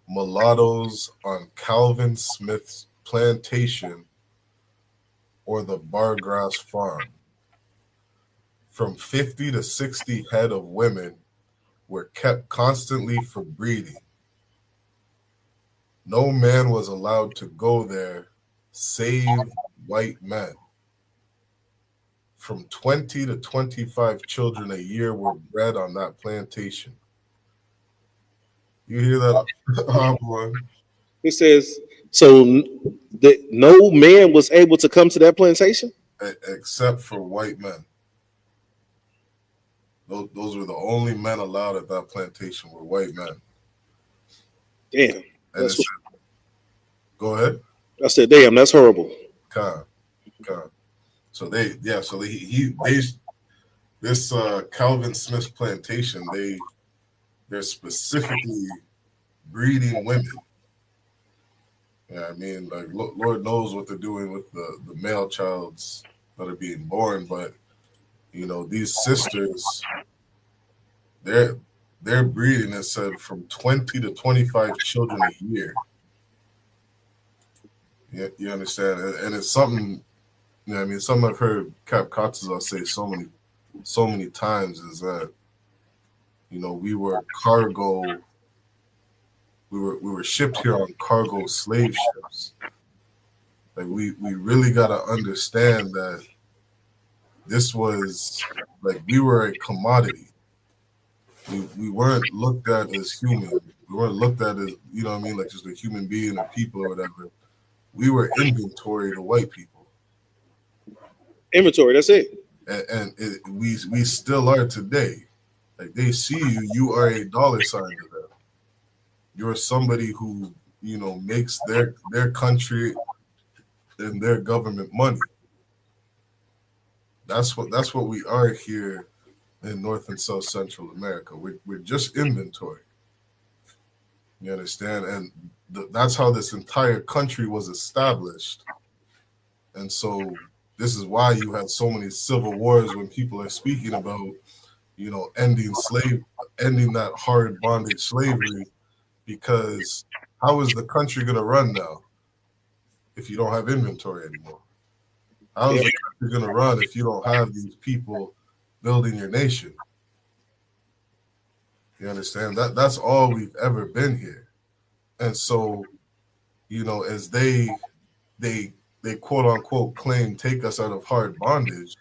mulattoes on Calvin Smith's plantation or the Bargrass farm. From 50 to 60 head of women were kept constantly for breeding. No man was allowed to go there save white men. From 20 to 25 children a year were bred on that plantation." You hear that? Boy. It says, so no man was able to come to that plantation? Except for white men. Those were the only men allowed at that plantation were white men. Damn. And go ahead. I said, damn, that's horrible. God. So this Calvin Smith's plantation, they're specifically breeding women. Yeah, I mean, like Lord knows what they're doing with the male childs that are being born, but these sisters, they're breeding, it said, from 20 to 25 children a year. You understand? And it's something, something I've heard Cap Kotza say so many times is that, we were cargo. We were shipped here on cargo slave ships. Like we really gotta understand that this was like we were a commodity. We weren't looked at as human. We weren't looked at as, like just a human being or people or whatever. We were inventory to white people. Inventory, that's it. And we still are today. Like they see you are a dollar sign to them. You're somebody who, makes their country and their government money. That's what we are here in North and South Central America. We're just inventory. You understand? And that's how this entire country was established. And so this is why you had so many civil wars when people are speaking about, ending that hard bondage slavery, because how is the country going to run now if you don't have inventory anymore? How is the country going to run if you don't have these people building your nation? You understand? That's all we've ever been here. And so, as they quote unquote claim take us out of hard bondage,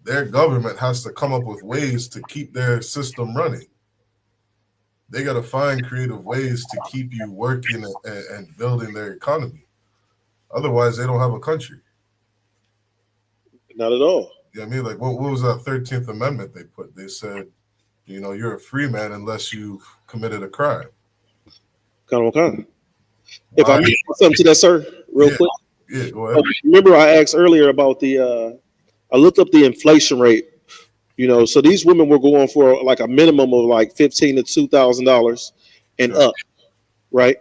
their government has to come up with ways to keep their system running. They got to find creative ways to keep you working and building their economy. Otherwise, they don't have a country. Not at all. You know what I mean? Like, what was that 13th Amendment they put? They said, you're a free man unless you've committed a crime. Kind. If I may add something to that, sir, real quick. Yeah, go ahead. Remember I asked earlier about I looked up the inflation rate. So these women were going for like a minimum of like $1,500 to $2,000 and up, right?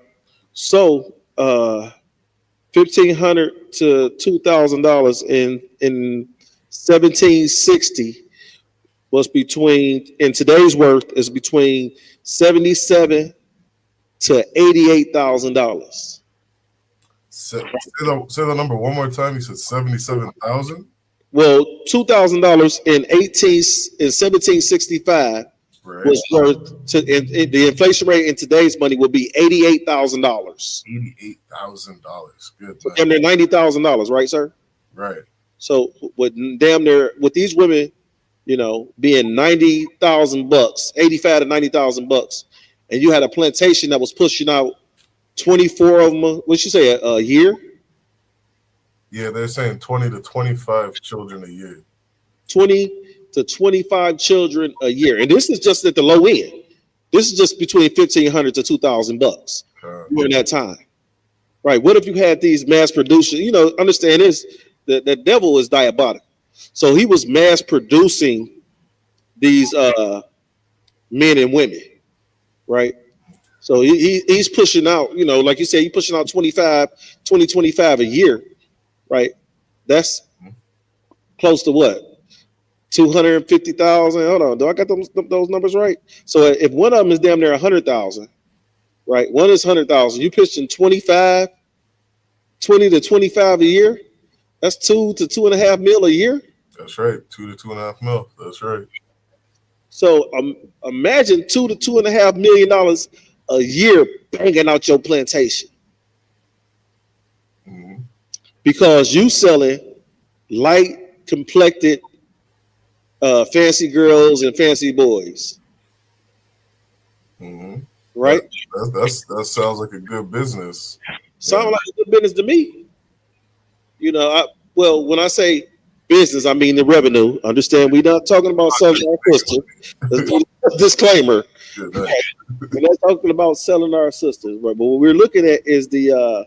So $1,500 to $2,000 in 1760 was between, in today's worth, is between $77 to $88,000. Say the number one more time. You said 77,000. Well, $2,000 in 1765 Right. was worth to the inflation rate in today's money would be $88,000. $88,000. Good. So damn near $90,000, right, sir? Right. So with damn near with these women, you know, being $90,000, 85 to $90,000, and you had a plantation that was pushing out 24 of them. What'd you say? A year? Yeah, they're saying 20 to 25 children a year. 20 to 25 children a year, and this is just at the low end. This is just between $1,500 to $2,000 during that time, right? What if you had these mass producers? You know, understand this: the devil is diabolical. So he was mass producing these men and women, right? So he's pushing out, you know, like you said, he's pushing out 25 a year, right? That's close to what? 250,000. Hold on, do I got those numbers right? So if one of them is damn near 100,000, right? One is 100,000. You pitching 20 to 25 a year. That's 2 to 2.5 mil a year. That's right, 2 to 2.5 mil. That's right. So imagine $2 to $2.5 million a year banging out your plantation, because you selling light complected fancy girls and fancy boys, right? That sounds like a good business. Sounds like a good business to me. You know, when I say business, I mean the revenue. Understand, we're not talking about selling our sister. Disclaimer. We're not talking about selling our sisters, right? But what we're looking at is the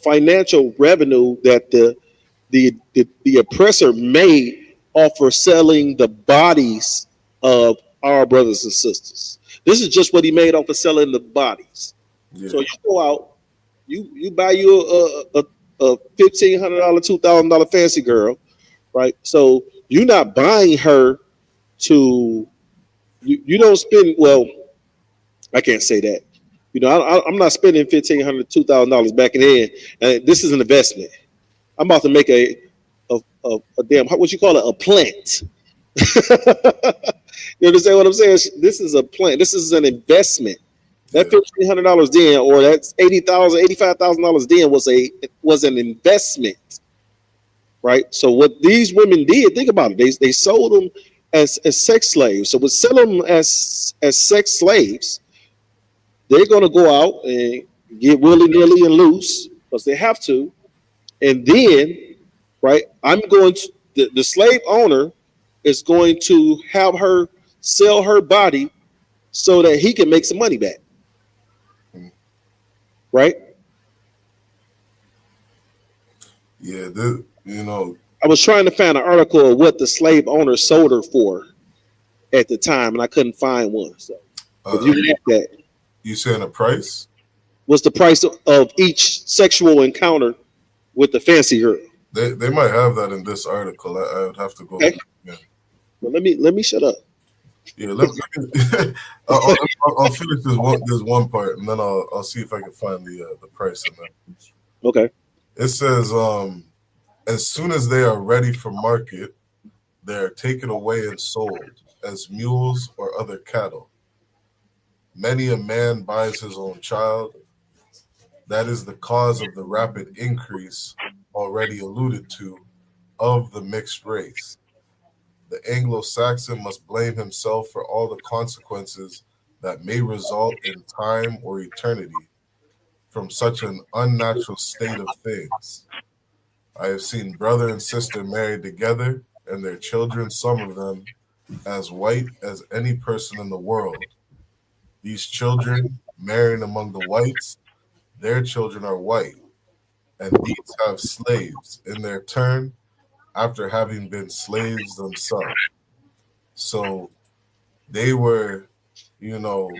financial revenue that the oppressor made off for selling the bodies of our brothers and sisters. This is just what he made off of selling the bodies. Yeah. So you go out, you buy you a $1,500, $2,000 fancy girl, right? So you're not buying her to you don't spend, well, I can't say that. You know, I'm not spending $1,500, $2,000 back in the end. This is an investment. I'm about to make a damn, what you call it, a plant. You understand what I'm saying? This is a plant. This is an investment. That $1,500 then, or that's $80,000, $85,000 then was an investment, right? So what these women did, think about it. They sold them as sex slaves. So we sell them as sex slaves. They're going to go out and get willy-nilly and loose because they have to. And then, right, the slave owner is going to have her sell her body so that he can make some money back. Right? Yeah, you know. I was trying to find an article of what the slave owner sold her for at the time, and I couldn't find one. So if you have that. You saying a price? What's the price of each sexual encounter with the fancy girl? They might have that in this article. I would have to go. Okay. Yeah. Well, let me shut up. Yeah, I'll finish this one part, and then I'll see if I can find the price of that. Okay. It says, as soon as they are ready for market, they are taken away and sold as mules or other cattle. Many a man buys his own child. That is the cause of the rapid increase already alluded to of the mixed race. The Anglo-Saxon must blame himself for all the consequences that may result in time or eternity from such an unnatural state of things. I have seen brother and sister married together, and their children, some of them, as white as any person in the world. These children marrying among the whites, their children are white, and these have slaves in their turn after having been slaves themselves. So they were, you know,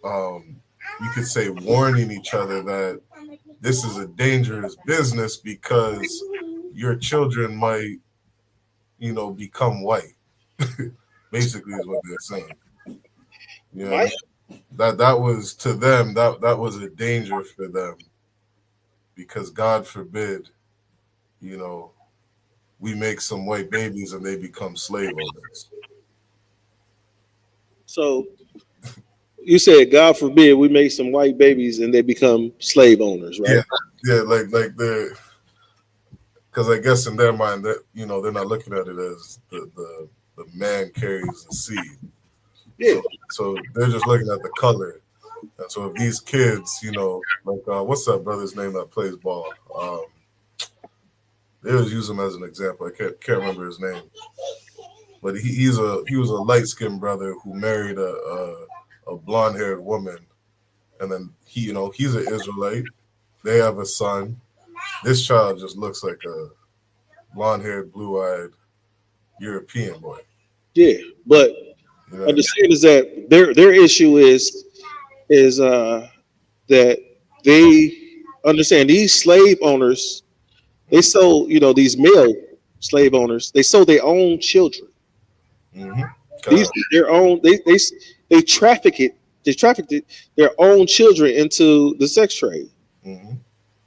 you could say warning each other that this is a dangerous business because your children might, you know, become white. Basically is what they're saying. Yeah. that was to them, that was a danger for them, because God forbid, you know, we make some white babies and they become slave owners. So you said, God forbid, we make some white babies and they become slave owners, right? Yeah, like the, because I guess in their mind that, you know, they're not looking at it as the man carries the seed. Yeah. So they're just looking at the color. And so if these kids, you know, like what's that brother's name that plays ball? They always use him as an example. I can't remember his name, but he was a light skinned brother who married a blonde haired woman, and then he's an Israelite. They have a son. This child just looks like a blonde haired, blue eyed European boy. Yeah, but understand is that their issue is that they understand these slave owners, they sold, you know, these male slave owners, they sold their own children. These their own they trafficked their own children into the sex trade.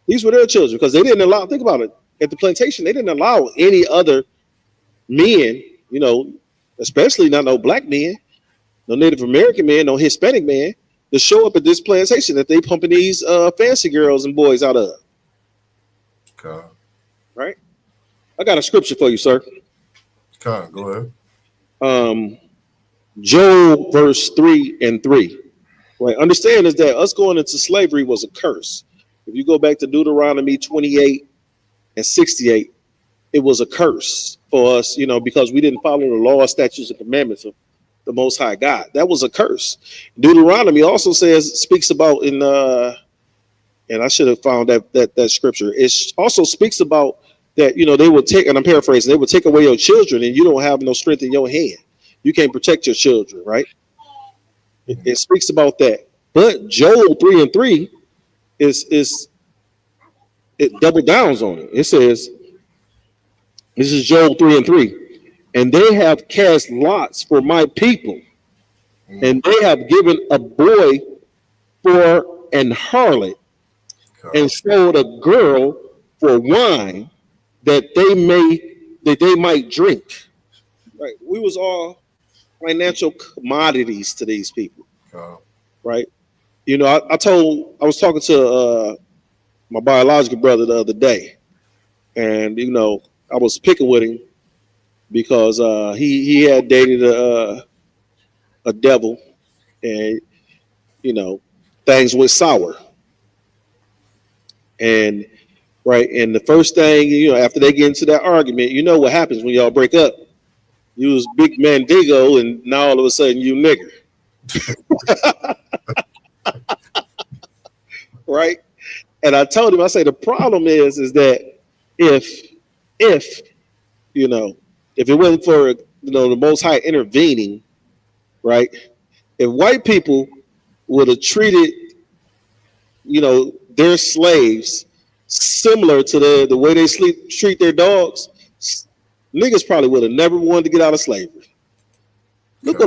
These were their children because they didn't allow, think about it, at the plantation, they didn't allow any other men, you know, especially not no black men, no Native American man, no Hispanic man, to show up at this plantation that they pumping these fancy girls and boys out of. Right? I got a scripture for you, sir. Go ahead. Joel verse 3 and 3. Right. Understand is that us going into slavery was a curse. If you go back to Deuteronomy 28 and 68, it was a curse for us, you know, because we didn't follow the law, statutes, and commandments of the Most High God. That was a curse. Deuteronomy also speaks about in and I should have found that scripture. It also speaks about that, you know, they would take, and I'm paraphrasing, they would take away your children and you don't have no strength in your hand. You can't protect your children, right? It speaks about that. But Joel 3 and 3 is it double downs on it. It says, this is Joel 3 and 3. And they have cast lots for my people, and they have given a boy for an harlot, and sold a girl for wine that they might drink. Right. We was all financial commodities to these people. Right. You know, I was talking to my biological brother the other day, and you know, I was picking with him because he had dated a devil, and you know, things went sour. And right, and the first thing, you know, after they get into that argument, you know what happens when y'all break up? You was big man Digo, and now all of a sudden you nigger. Right? And I told him, I say the problem is that if you know, if it wasn't for, you know, the Most High intervening, right? If white people would have treated, you know, their slaves similar to the way they treat their dogs, niggas probably would have never wanted to get out of slavery. Look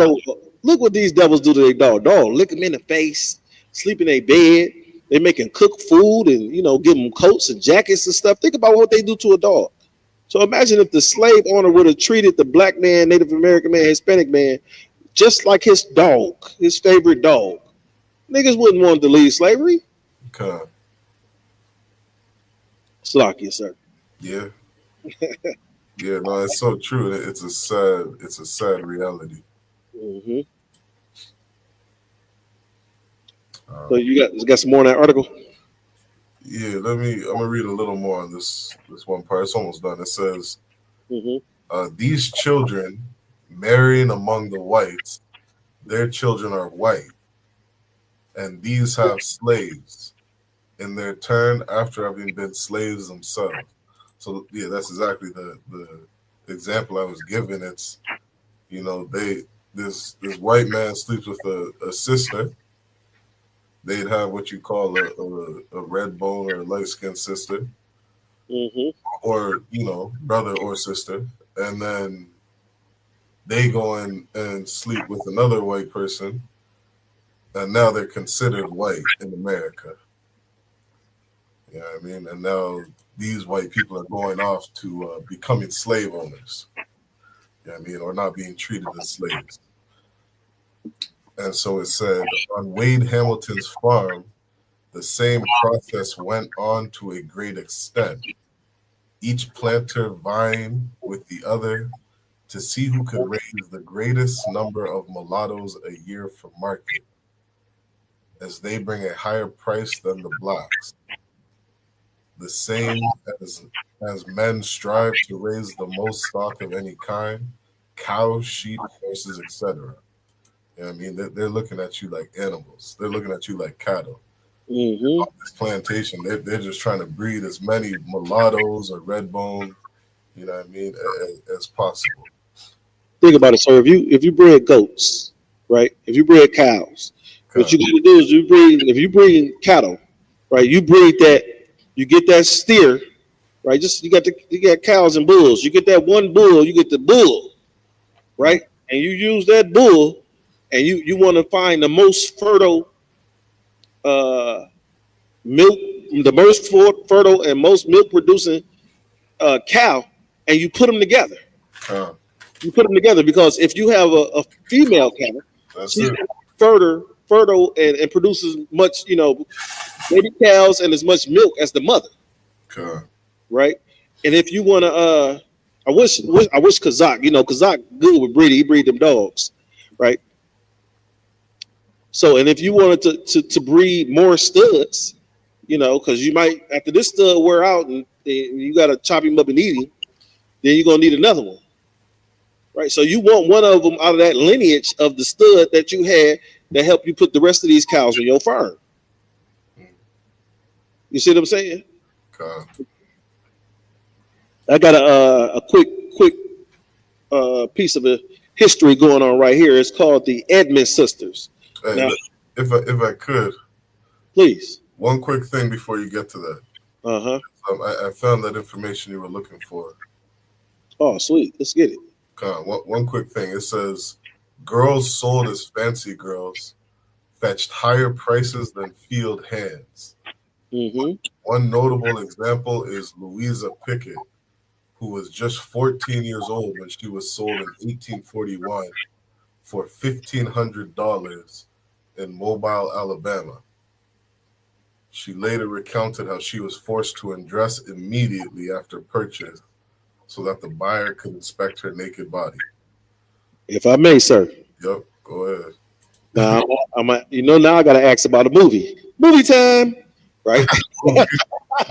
what these devils do to their dog. Dog lick them in the face, sleep in their bed. They making cook food and, you know, give them coats and jackets and stuff. Think about what they do to a dog. So imagine if the slave owner would have treated the black man, Native American man, Hispanic man, just like his dog, his favorite dog. Niggas wouldn't want to leave slavery. Slakia, sir. Yeah. Yeah, no, it's so true. It's a sad reality. So you got some more on that article? Yeah, I'm gonna read a little more on this one part. It's almost done. It says, these children marrying among the whites, their children are white, and these have slaves in their turn after having been slaves themselves. So yeah, that's exactly the example I was given. It's, you know, this white man sleeps with a sister. They'd have what you call a red bone or a light skinned sister, or, you know, brother or sister, and then they go in and sleep with another white person. and now they're considered white in America. You know what I mean? And now these white people are going off to becoming slave owners. You know what I mean? Or not being treated as slaves. And so it said, on Wade Hamilton's farm, the same process went on to a great extent. Each planter vying with the other to see who could raise the greatest number of mulattoes a year for market, as they bring a higher price than the blacks. The same as men strive to raise the most stock of any kind, cows, sheep, horses, etc. You know what I mean? They're looking at you like animals. They're looking at you like cattle. On this plantation, they're just trying to breed as many mulattoes or redbone, you know what I mean, as possible. Think about it, sir. If you breed goats, right? If you breed cows, what you got to do is if you breed cattle, right? You breed that, you get that steer, right? You got cows and bulls. You get that one bull, you get the bull, right? And you use that bull, and you want to find the most fertile milk, the most fertile and most milk producing cow, and you put them together. You put them together because if you have a female cow, she's fertile and produces much, baby cows and as much milk as the mother. Right? And if you want to, I wish Kazak, Kazak good with breeding. He breed them dogs, right? So, and if you wanted to breed more studs, because you might, after this stud wear out and you got to chop him up and eat him, then you're going to need another one. Right? So you want one of them out of that lineage of the stud that you had that help you put the rest of these cows on your farm. You see what I'm saying? I got a quick piece of history going on right here. It's called the Edmond sisters. Hey, now, if I could, please. One quick thing before you get to that. I found that information you were looking for. Oh, sweet. Let's get it. One quick thing. It says girls sold as fancy girls fetched higher prices than field hands. One notable example is Louisa Pickett, who was just 14 years old when she was sold in 1841 for $1,500 in Mobile, Alabama. She later recounted how she was forced to undress immediately after purchase so that the buyer could inspect her naked body. If I may, sir. Yep, go ahead. Now, now I got to ask about a movie. Movie time, right?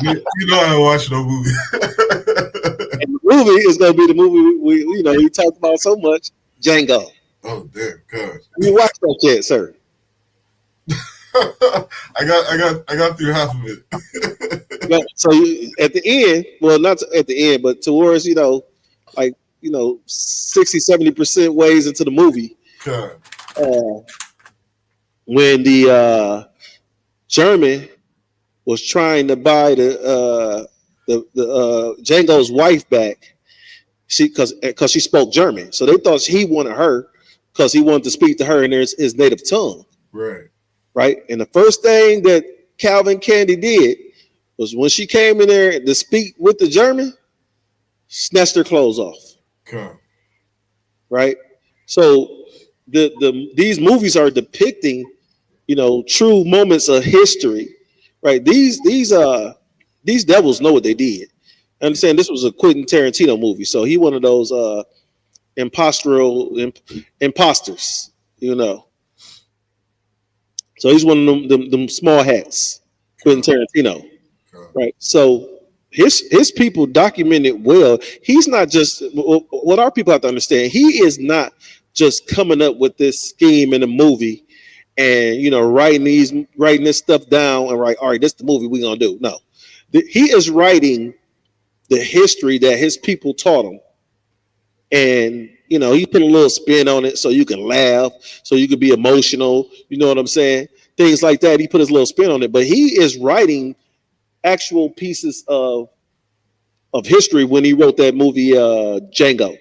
you know I don't watch no movie. And the movie is going to be the movie we talked about so much, Django. Oh, damn, God. You watched that yet, sir? I got through half of it. So at the end, well, not at the end, but towards 60-70% ways into the movie, when the German was trying to buy the Django's wife back, because she spoke German, so they thought he wanted her because he wanted to speak to her in his native tongue. Right. And the first thing that Calvin Candy did was when she came in there to speak with the German, snatched her clothes off. Right. So these movies are depicting, true moments of history. Right. These devils know what they did. I understand this was a Quentin Tarantino movie, so he one of those imposters, So he's one of them small hats, Quentin Tarantino, right? So his people documented well. He's not just what our people have to understand. He is not just coming up with this scheme in a movie and writing this stuff down and all right, this is the movie we're gonna do. No, he is writing the history that his people taught him, and he put a little spin on it so you can laugh, so you can be emotional. You know what I'm saying? Things like that. He put his little spin on it, but he is writing actual pieces of history when he wrote that movie Django.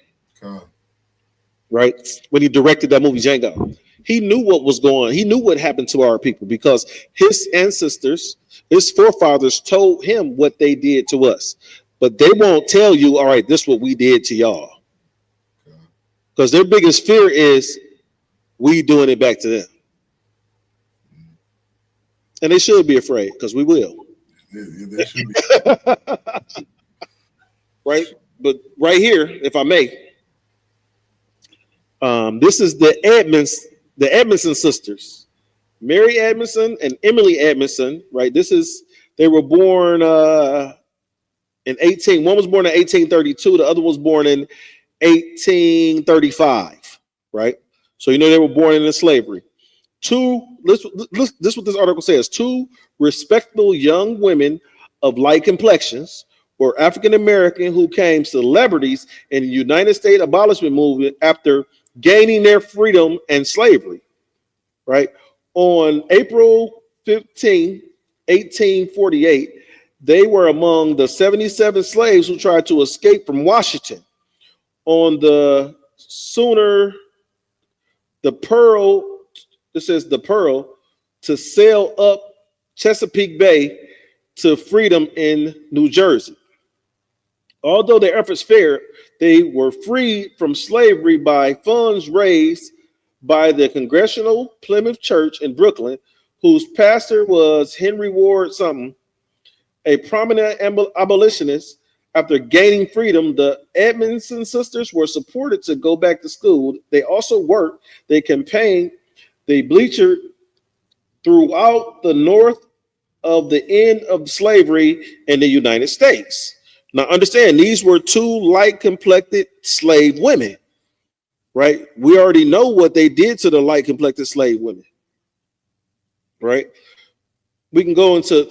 Right? When he directed that movie Django, He knew what was going on. He knew what happened to our people because his ancestors, his forefathers told him what they did to us. But they won't tell you, all right, this is what we did to y'all. Because their biggest fear is we doing it back to them. And they should be afraid because we will. They should be. Right? But right here, if I may, this is the Edmondson sisters, Mary Edmondson and Emily Edmondson, right? They were born in 18. One was born in 1832. The other was born in 1835, right? So you know they were born into slavery. This is what this article says. Two respectable young women of light complexions were African American who became celebrities in the United States abolishment movement after gaining their freedom and slavery, right? On April 15, 1848, they were among the 77 slaves who tried to escape from Washington. On the Sooner, the Pearl, this says the Pearl, to sail up Chesapeake Bay to freedom in New Jersey. Although their efforts failed, they were freed from slavery by funds raised by the Congregational Plymouth Church in Brooklyn, whose pastor was Henry Ward something, a prominent abolitionist. After gaining freedom, the Edmondson sisters were supported to go back to school. They also worked, they campaigned, they bleachered throughout the north of the end of slavery in the United States. Now understand, these were two light-complected slave women, right? We already know what they did to the light-complected slave women, right? We can go into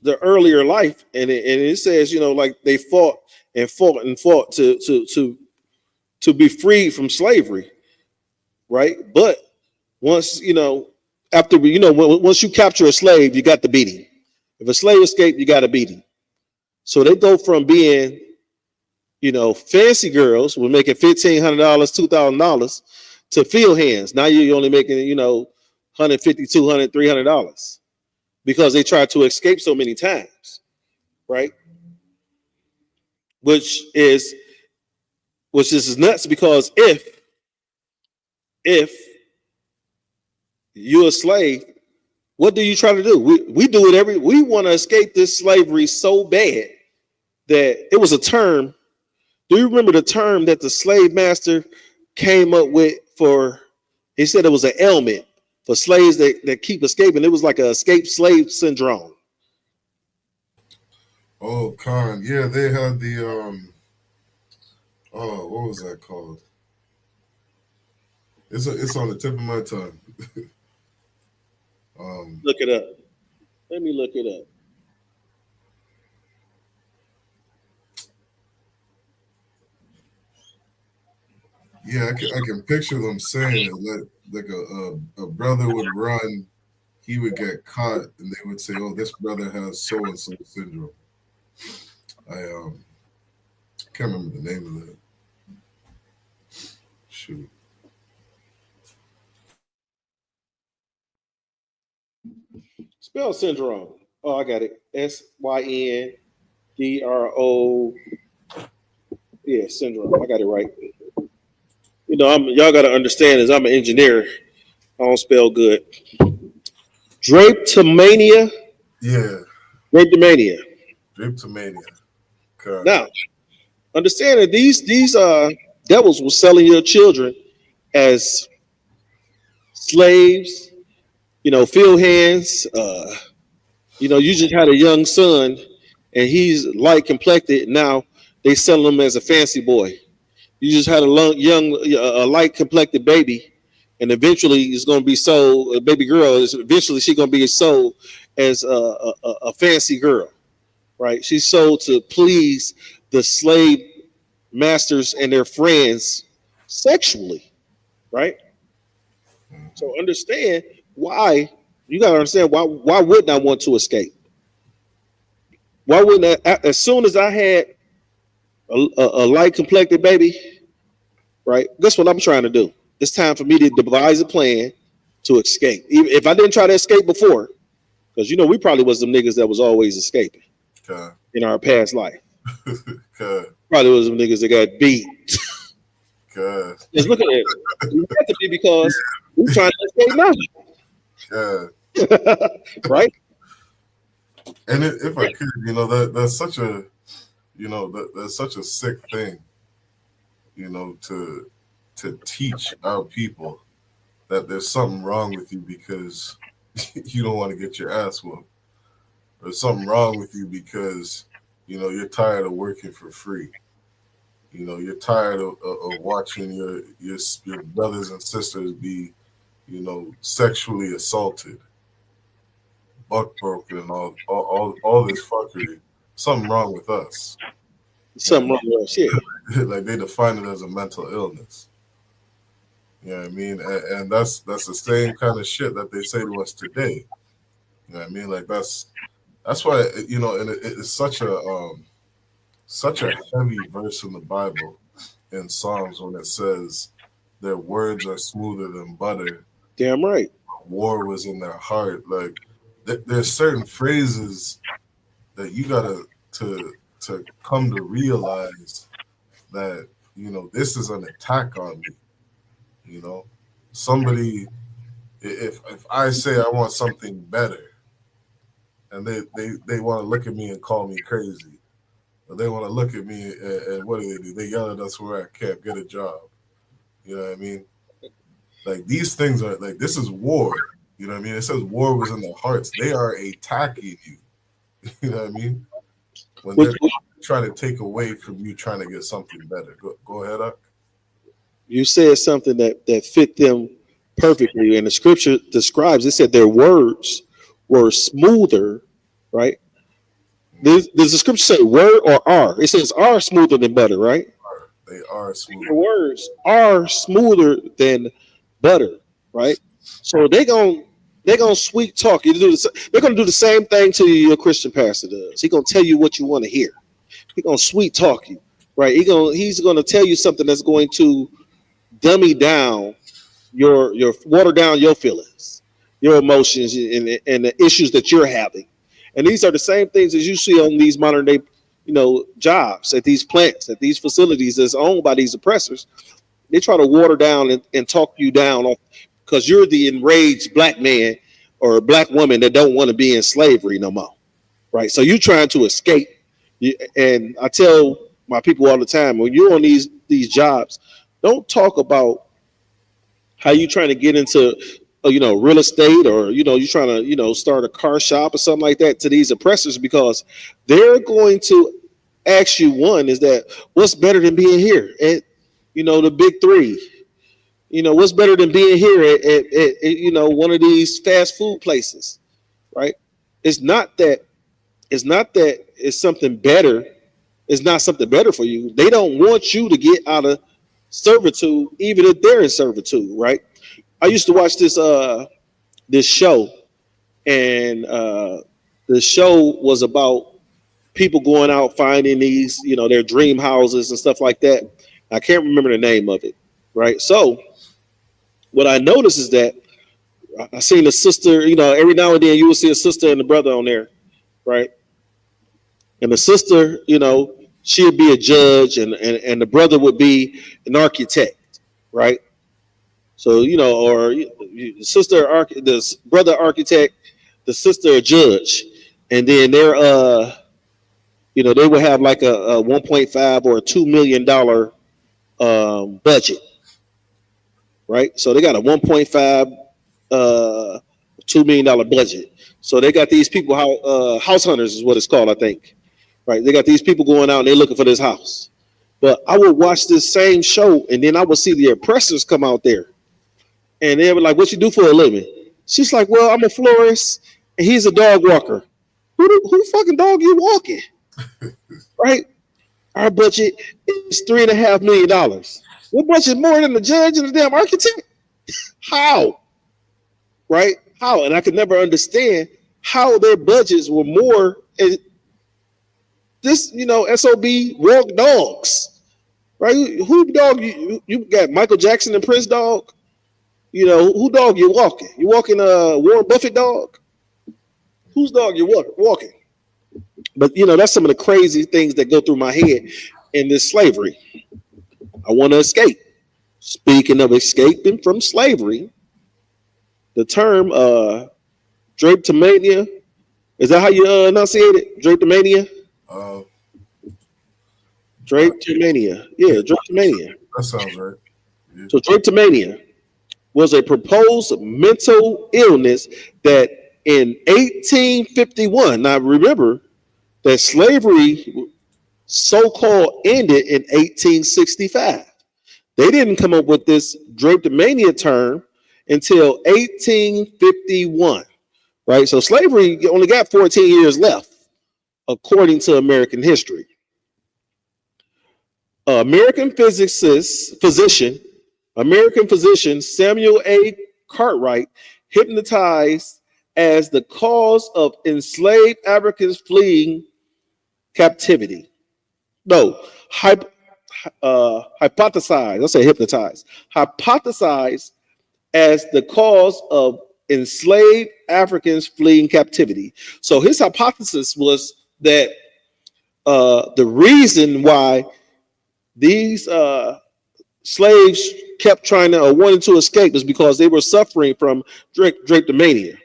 the earlier life, and it says, you know, like they fought to be freed from slavery, right? But once, you know, once you capture a slave, you got to beat him. If a slave escaped, you got to beat him. So they go from being, you know, fancy girls, we're making $1,500, $2,000 to field hands. Now you're only making, you know, $150, $200, $300 because they tried to escape so many times, right? Which is nuts because if you're a slave, what do you try to do? We do it we want to escape this slavery so bad that it was a term. Do you remember the term that the slave master came up with he said it was an ailment for slaves that keep escaping. It was like a escape slave syndrome. Oh, Khan. Yeah, they had the what was that called? It's on the tip of my tongue. Look it up. Let me look it up. Yeah, I can picture them saying it, like a brother would run, he would get caught, and they would say, "Oh, this brother has so and so syndrome." I can't remember the name of that. Shoot. Spell syndrome. Oh, I got it. SYNDRO. Yeah, syndrome. I got it right. You know, y'all got to understand is I'm an engineer. I don't spell good. Drapetomania. Yeah. Drapetomania. Drapetomania. Okay. Now, understand that these devils were selling your children as slaves, you know, field hands. You know, you just had a young son and he's light complected. Now they sell him as a fancy boy. You just had a light complected baby, and eventually it's going to be sold. A baby girl is eventually she's going to be sold as a fancy girl, right? She's sold to please the slave masters and their friends sexually, right? So understand why. You got to understand why wouldn't I want to escape? Why wouldn't I? As soon as I had a light complected baby, right? Guess what I'm trying to do? It's time for me to devise a plan to escape. Even if I didn't try to escape before, because we probably was them niggas that was always escaping in our past life. Probably was them niggas that got beat. Just look at it. You have to be because we're trying to escape now. Right? And if I could, that's such a, that's such a sick thing, to teach our people that there's something wrong with you because you don't want to get your ass whooped. There's something wrong with you because, you're tired of working for free. You're tired of watching your brothers and sisters be, sexually assaulted, buck broken, and all this fuckery. Something wrong with us. Something wrong with us, yeah. Like they define it as a mental illness. You know what I mean? And that's the same kind of shit that they say to us today. You know what I mean? Like that's why and it's such a heavy verse in the Bible in Psalms when it says their words are smoother than butter. Damn right. War was in their heart. Like there's certain phrases that you gotta to come to realize that this is an attack on me. Somebody, if I say I want something better, and they want to look at me and call me crazy, or they want to look at me and what do? They yell at us where I can't get a job. You know what I mean? Like these things are like, this is war. You know what I mean? It says war was in their hearts. They are attacking you. You know what I mean? When they're trying to take away from you trying to get something better. Go ahead, Huck. You said something that fit them perfectly, and the scripture describes. It said their words were smoother, right? Does the scripture say word or are? It says are smoother than butter, right? They are smoother. Their words are smoother than butter, right? So they're gonna sweet talk you. They're gonna do the same thing to you your Christian pastor does. He's gonna tell you what you want to hear. He's gonna sweet talk you, right? He's gonna tell you something that's going to dummy down your water down your feelings, your emotions, and the issues that you're having. And these are the same things as you see on these modern day, jobs at these plants, at these facilities that's owned by these oppressors. They try to water down and talk you down because you're the enraged black man or black woman that don't want to be in slavery no more, right? So you're trying to escape. And I tell my people all the time, when you're on these jobs, don't talk about how you trying to get into real estate, or you're trying to start a car shop or something like that to these oppressors, because they're going to ask you, one is that what's better than being here at the big three? What's better than being here at one of these fast food places, right? It's not that it's something better. It's not something better for you. They don't want you to get out of servitude, even if they're in servitude, right? I used to watch this show, and the show was about people going out finding these, their dream houses and stuff like that. I can't remember the name of it, right? So what I noticed is that I seen a sister, every now and then you will see a sister and a brother on there, right? And the sister, she would be a judge, and the brother would be an architect, right? So, or the brother architect, the sister a judge, and then they're they would have like a 1.5 or a $2 million budget, right? So they got a 1.5 $2 million budget. So they got these people, house hunters is what it's called, I think. Right, they got these people going out and they're looking for this house. But I would watch this same show, and then I would see the oppressors come out there, and they were like, "What you do for a living?" She's like, "Well, I'm a florist, and he's a dog walker." Who fucking dog you walking? Right? Our budget is $3.5 million. What budget more than the judge and the damn architect? How? Right? How? And I could never understand how their budgets were more. This, SOB walk dogs, right? Who dog you got? Michael Jackson and Prince dog, You know, who dog you walking? You walking a Warren Buffett dog? Whose dog you walking? But you know, that's some of the crazy things that go through my head in this slavery. I want to escape. Speaking of escaping from slavery, the term drapetomania, is that how you enunciate it? Drapetomania? Drapetomania. Yeah, drapetomania. That sounds right. Yeah. So drapetomania was a proposed mental illness that in 1851, now remember that slavery so-called ended in 1865. They didn't come up with this drapetomania term until 1851, right? So slavery only got 14 years left, according to American history. American physician Samuel A. Cartwright hypnotized as the cause of enslaved Africans fleeing captivity. No, hypothesized. Let's say hypnotized. Hypothesized as the cause of enslaved Africans fleeing captivity. So his hypothesis was that the reason why these slaves kept trying to or wanted to escape is because they were suffering from drapetomania.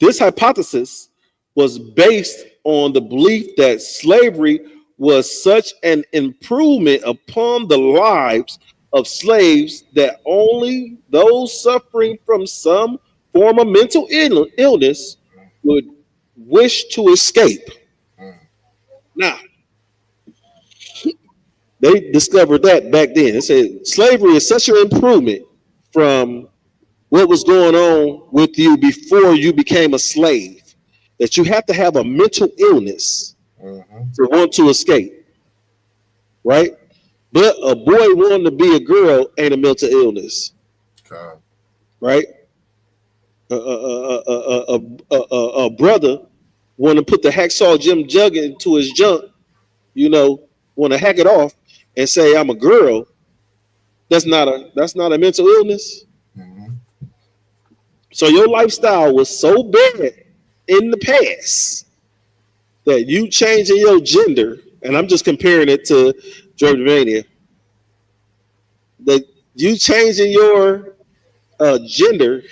This hypothesis was based on the belief that slavery was such an improvement upon the lives of slaves that only those suffering from some form of mental illness would wish to escape. Now, they discovered that back then. They said slavery is such an improvement from what was going on with you before you became a slave that you have to have a mental illness to want to escape, right? But a boy wanting to be a girl ain't a mental illness, right? A brother want to put the hacksaw Jim Jug into his junk, you know, want to hack it off and say I'm a girl. That's not a mental illness. So your lifestyle was so bad in the past that you changing your gender, and I'm just comparing it to drapetomania, that you changing your gender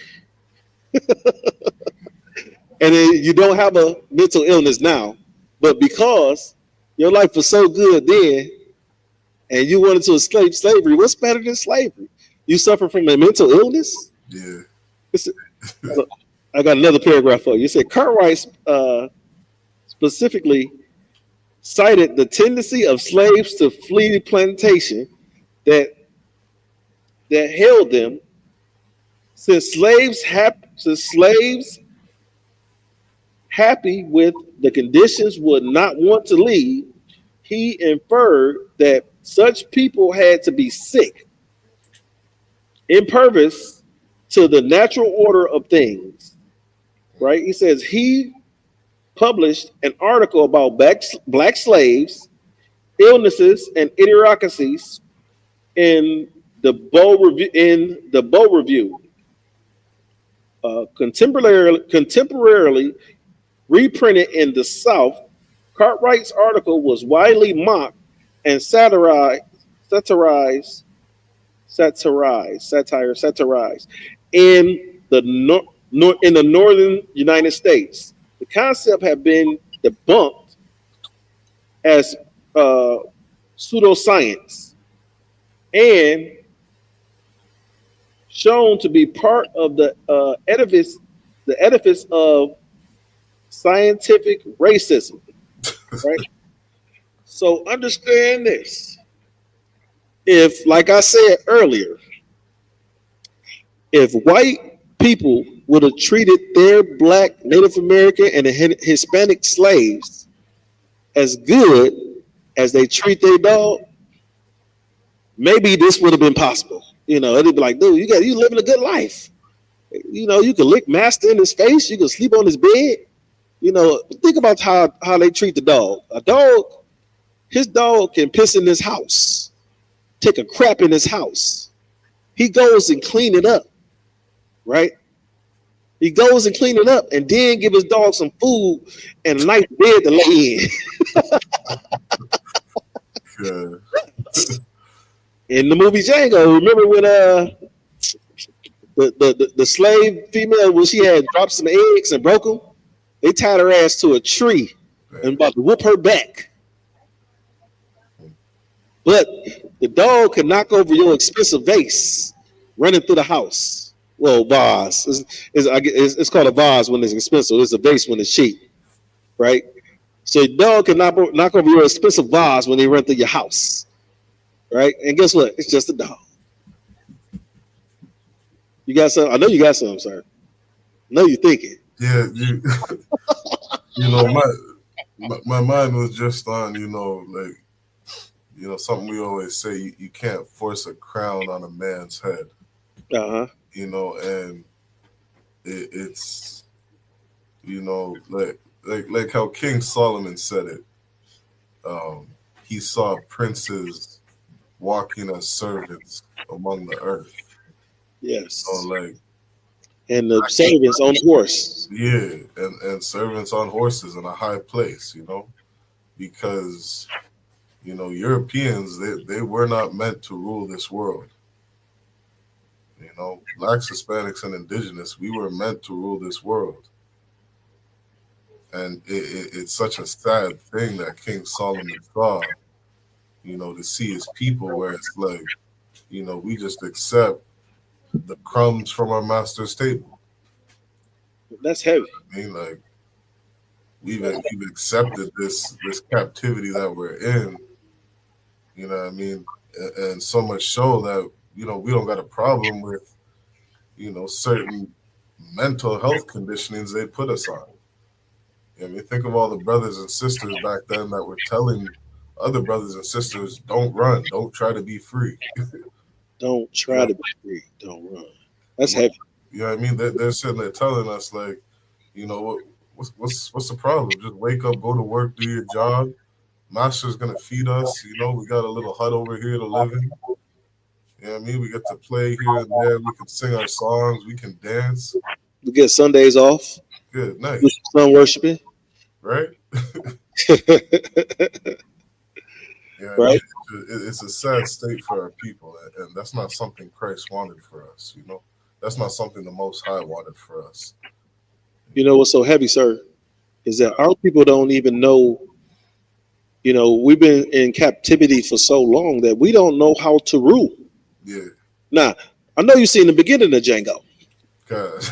and then you don't have a mental illness now, but because your life was so good then and you wanted to escape slavery, what's better than slavery? You suffer from a mental illness? Yeah. I got another paragraph for you. You said Cartwright specifically cited the tendency of slaves to flee the plantation that held them. Since slaves happy with the conditions would not want to leave, he inferred that such people had to be sick, impervious to the natural order of things, right? He says he published an article about black slaves, illnesses, and idiocracies in the Bow Review. Contemporarily reprinted in the South, Cartwright's article was widely mocked and satirized in the northern United States. The concept had been debunked as pseudoscience and shown to be part of the edifice of scientific racism, right? So understand this. If, like I said earlier, if white people would have treated their black Native American and Hispanic slaves as good as they treat their dog, maybe this would have been possible. You know, it'd be like, dude, you living a good life. You know, you can lick master in his face, you can sleep on his bed. You know, think about how they treat the dog. A dog, his dog can piss in his house, take a crap in his house, He goes and clean it up, right? He goes and clean it up and then give his dog some food and a nice bed to lay in. In the movie Django, remember when the slave female, when she had dropped some eggs and broke them, they tied her ass to a tree and about to whoop her back. But the dog could knock over your expensive vase running through the house. Well, vase. It's called a vase when it's expensive. It's a vase when it's cheap, right? So your dog can knock over your expensive vase when they run through your house, right? And guess what? It's just a dog. You got some? I know you got some, sir. I know you're thinking. Yeah, you know, my mind was just on, something we always say, you can't force a crown on a man's head. Uh-huh. And it's like how King Solomon said it. He saw princes walking as servants among the earth. Yes. And the servants on horse. Yeah, and servants on horses in a high place, because Europeans, they were not meant to rule this world. Blacks, Hispanics, and indigenous, we were meant to rule this world. And it's such a sad thing that King Solomon saw, to see his people where it's like, we just accept the crumbs from our master's table. That's heavy. I mean, we've accepted this captivity that we're in, and so much so that, we don't got a problem with, certain mental health conditionings they put us on. Think of all the brothers and sisters back then that were telling other brothers and sisters, don't run, don't try to be free. Don't try to be free, don't run. That's heavy. You know what I mean? They're sitting there telling us, what's the problem? Just wake up, go to work, do your job. Master's gonna feed us. We got a little hut over here to live in. You know what I mean? We get to play here and there. We can sing our songs. We can dance. We get Sundays off. Good, nice. Do some sun worshiping. Right? Right. It's a sad state for our people, and that's not something Christ wanted for us. That's not something the Most High wanted for us. You know what's so heavy, sir, is that our people don't even know. We've been in captivity for so long that we don't know how to rule. Yeah. Now, I know you've seen the beginning of Django. God.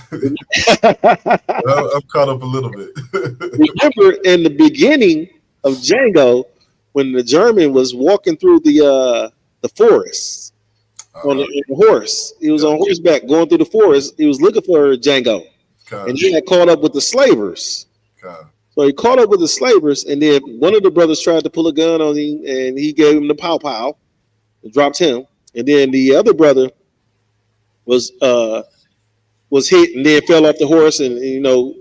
I'm caught up a little bit. Remember in the beginning of Django, when the German was walking through the forest on a horse. He was on horseback going through the forest. He was looking for Django. And he had caught up with the slavers. So he caught up with the slavers, and then one of the brothers tried to pull a gun on him, and he gave him the pow and dropped him. And then the other brother was hit and then fell off the horse, and the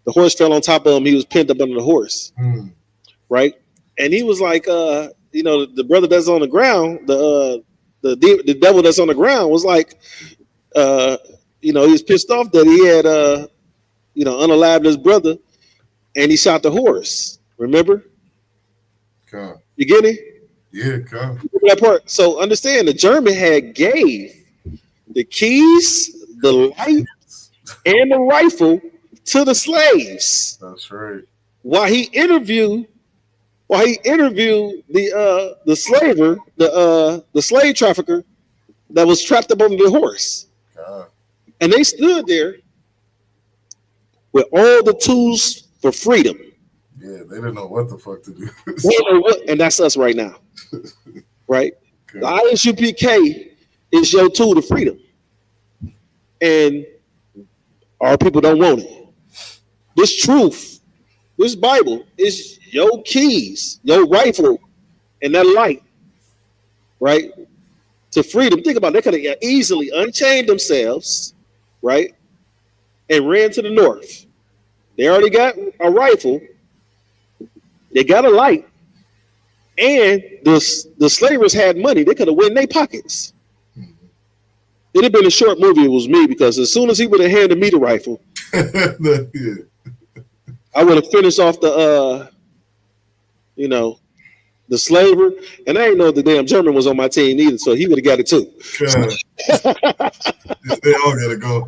horse fell on top of him. He was pinned up under the horse, right? And he was like, the brother that's on the ground, the devil that's on the ground was like, he was pissed off that he had, unalived his brother, and he shot the horse. Remember? You get it? Yeah, that part. So understand, the German had gave the keys, the light, and the rifle to the slaves. That's right. While he interviewed the slaver, the slave trafficker that was trapped up on the horse. And they stood there with all the tools for freedom. Yeah, they didn't know what the fuck to do. And that's us right now. Right? The ISUPK is your tool to freedom. And our people don't want it. This truth, this Bible is your keys, your rifle, and that light, right? To freedom. Think about it. They could have easily unchained themselves, right? And ran to the north. They already got a rifle. They got a light. And the slavers had money. They could have went in their pockets. it'd have been a short movie. It was me because as soon as he would have handed me the rifle, Yeah. I would have finished off the the slaver, and I didn't know the damn German was on my team either, so he would have got it too. They all gotta go.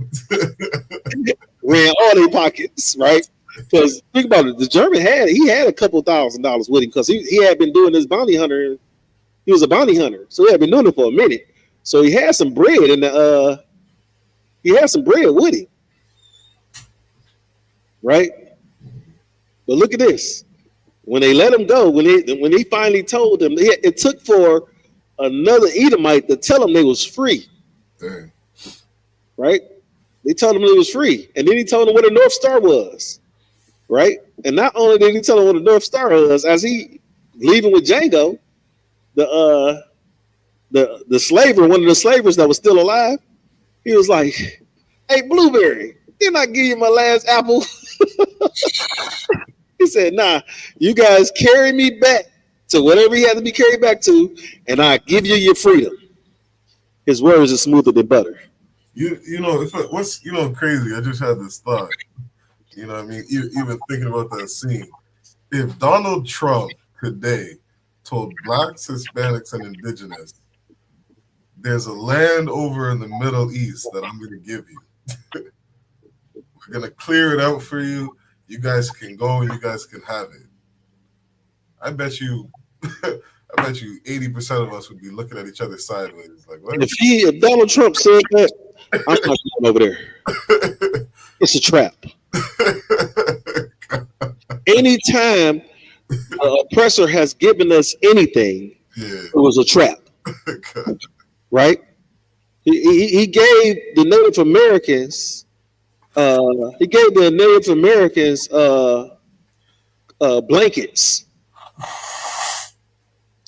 Ran all their pockets, right? Because think about it, the German had a couple $1,000s with him because he had been doing this bounty hunter. He was a bounty hunter, so he had been doing it for a minute. So he had some bread with him, right? But look at this. When they let him go, when he finally told them, it took for another Edomite to tell them they was free. Dang. Right? They told him it was free. And then he told them what a North Star was. Right? And not only did he tell them what a North Star was, as he leaving with Django, the slaver, one of the slavers that was still alive, he was like, "Hey, Blueberry, didn't I give you my last apple?" He said, "Nah, you guys carry me back to whatever he had to be carried back to, and I give you your freedom." His words are smoother than butter. What's crazy? I just had this thought. You know what I mean? Even thinking about that scene. If Donald Trump today told blacks, Hispanics, and indigenous, there's a land over in the Middle East that I'm going to give you. We're going to clear it out for you. You guys can go and you guys can have it. I bet you 80% of us would be looking at each other sideways. Like, what? If Donald Trump said that, I'm not going over there. It's a trap. Anytime an oppressor has given us anything, it was a trap. Right? He gave the Native Americans blankets.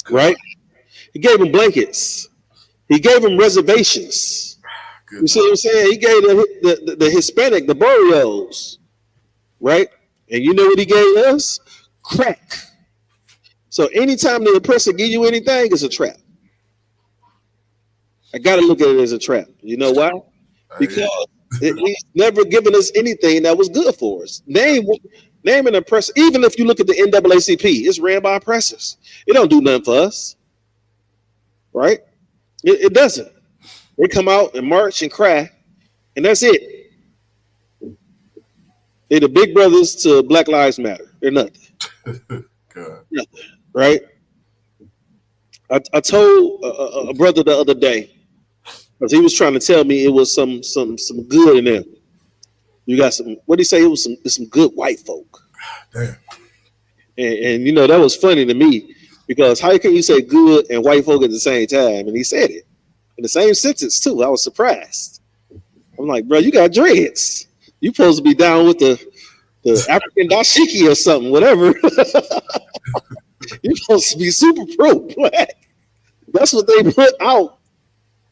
Right? He gave them blankets. He gave them reservations. Good. You see what I'm saying? He gave the Hispanic, the Barrios, right? And you know what he gave us? Crack. So anytime the oppressor give you anything, it's a trap. I got to look at it as a trap. You know why? Because he's never given us anything that was good for us. Name an oppressor. Even if you look at the NAACP, it's ran by oppressors. It don't do nothing for us, right? It doesn't. They come out and march and cry, and that's it. They're the big brothers to Black Lives Matter. They're nothing. Nothing, right? I told a brother the other day, because he was trying to tell me it was some good in there. You got some. What did he say? It was some good white folk. Damn. And that was funny to me because how can you say good and white folk at the same time? And he said it in the same sentence too. I was surprised. I'm like, bro, you got dreads. You supposed to be down with the African dashiki or something, whatever. You're supposed to be super pro black. That's what they put out.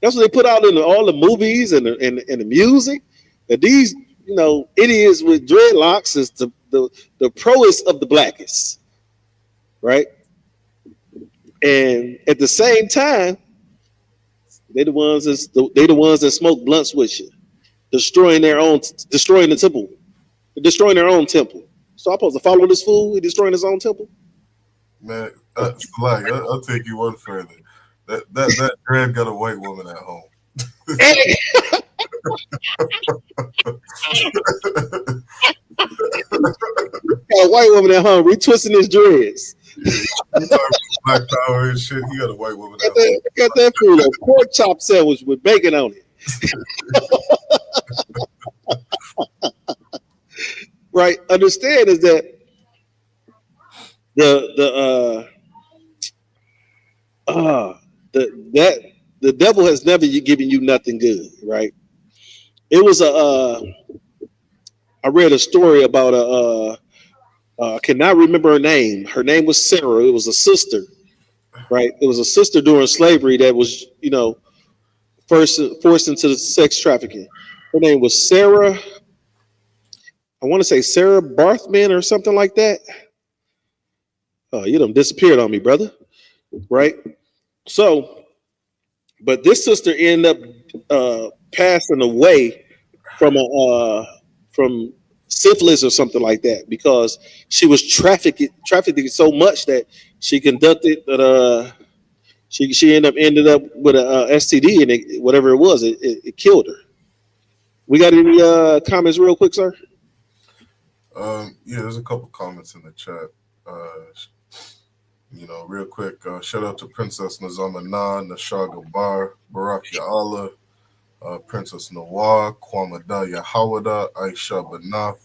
That's what they put out in all the movies and the music. That these idiots with dreadlocks is the proest of the blackest, right? And at the same time, they're the ones that smoke blunts with you, destroying the temple, destroying their own temple. So I'm supposed to follow this fool? He's destroying his own temple. Man, I'll take you one further. That dread got a white woman at home. Got a white woman at home retwisting his dreads. Black power and shit. He got a white woman at home. Got that food a pork chop sandwich with bacon on it. Right. Understand is that the devil has never given you nothing good, right? It was I read a story about I cannot remember her name. Her name was Sarah. It was a sister, right? It was a sister during slavery that was, forced into the sex trafficking. Her name was Sarah. I want to say Sarah Barthman or something like that. Oh, you done disappeared on me, brother. Right? So But this sister ended up passing away from from syphilis or something like that because she was trafficking so much that she conducted she ended up with a STD and whatever it was, it killed her. We got any comments real quick, sir? Yeah, there's a couple comments in the chat. Real quick, shout out to Princess Nazama Nan, Nashaga Bar, Baraki Allah, Princess Nawar, Kwamada Yahawada, Aisha Banath,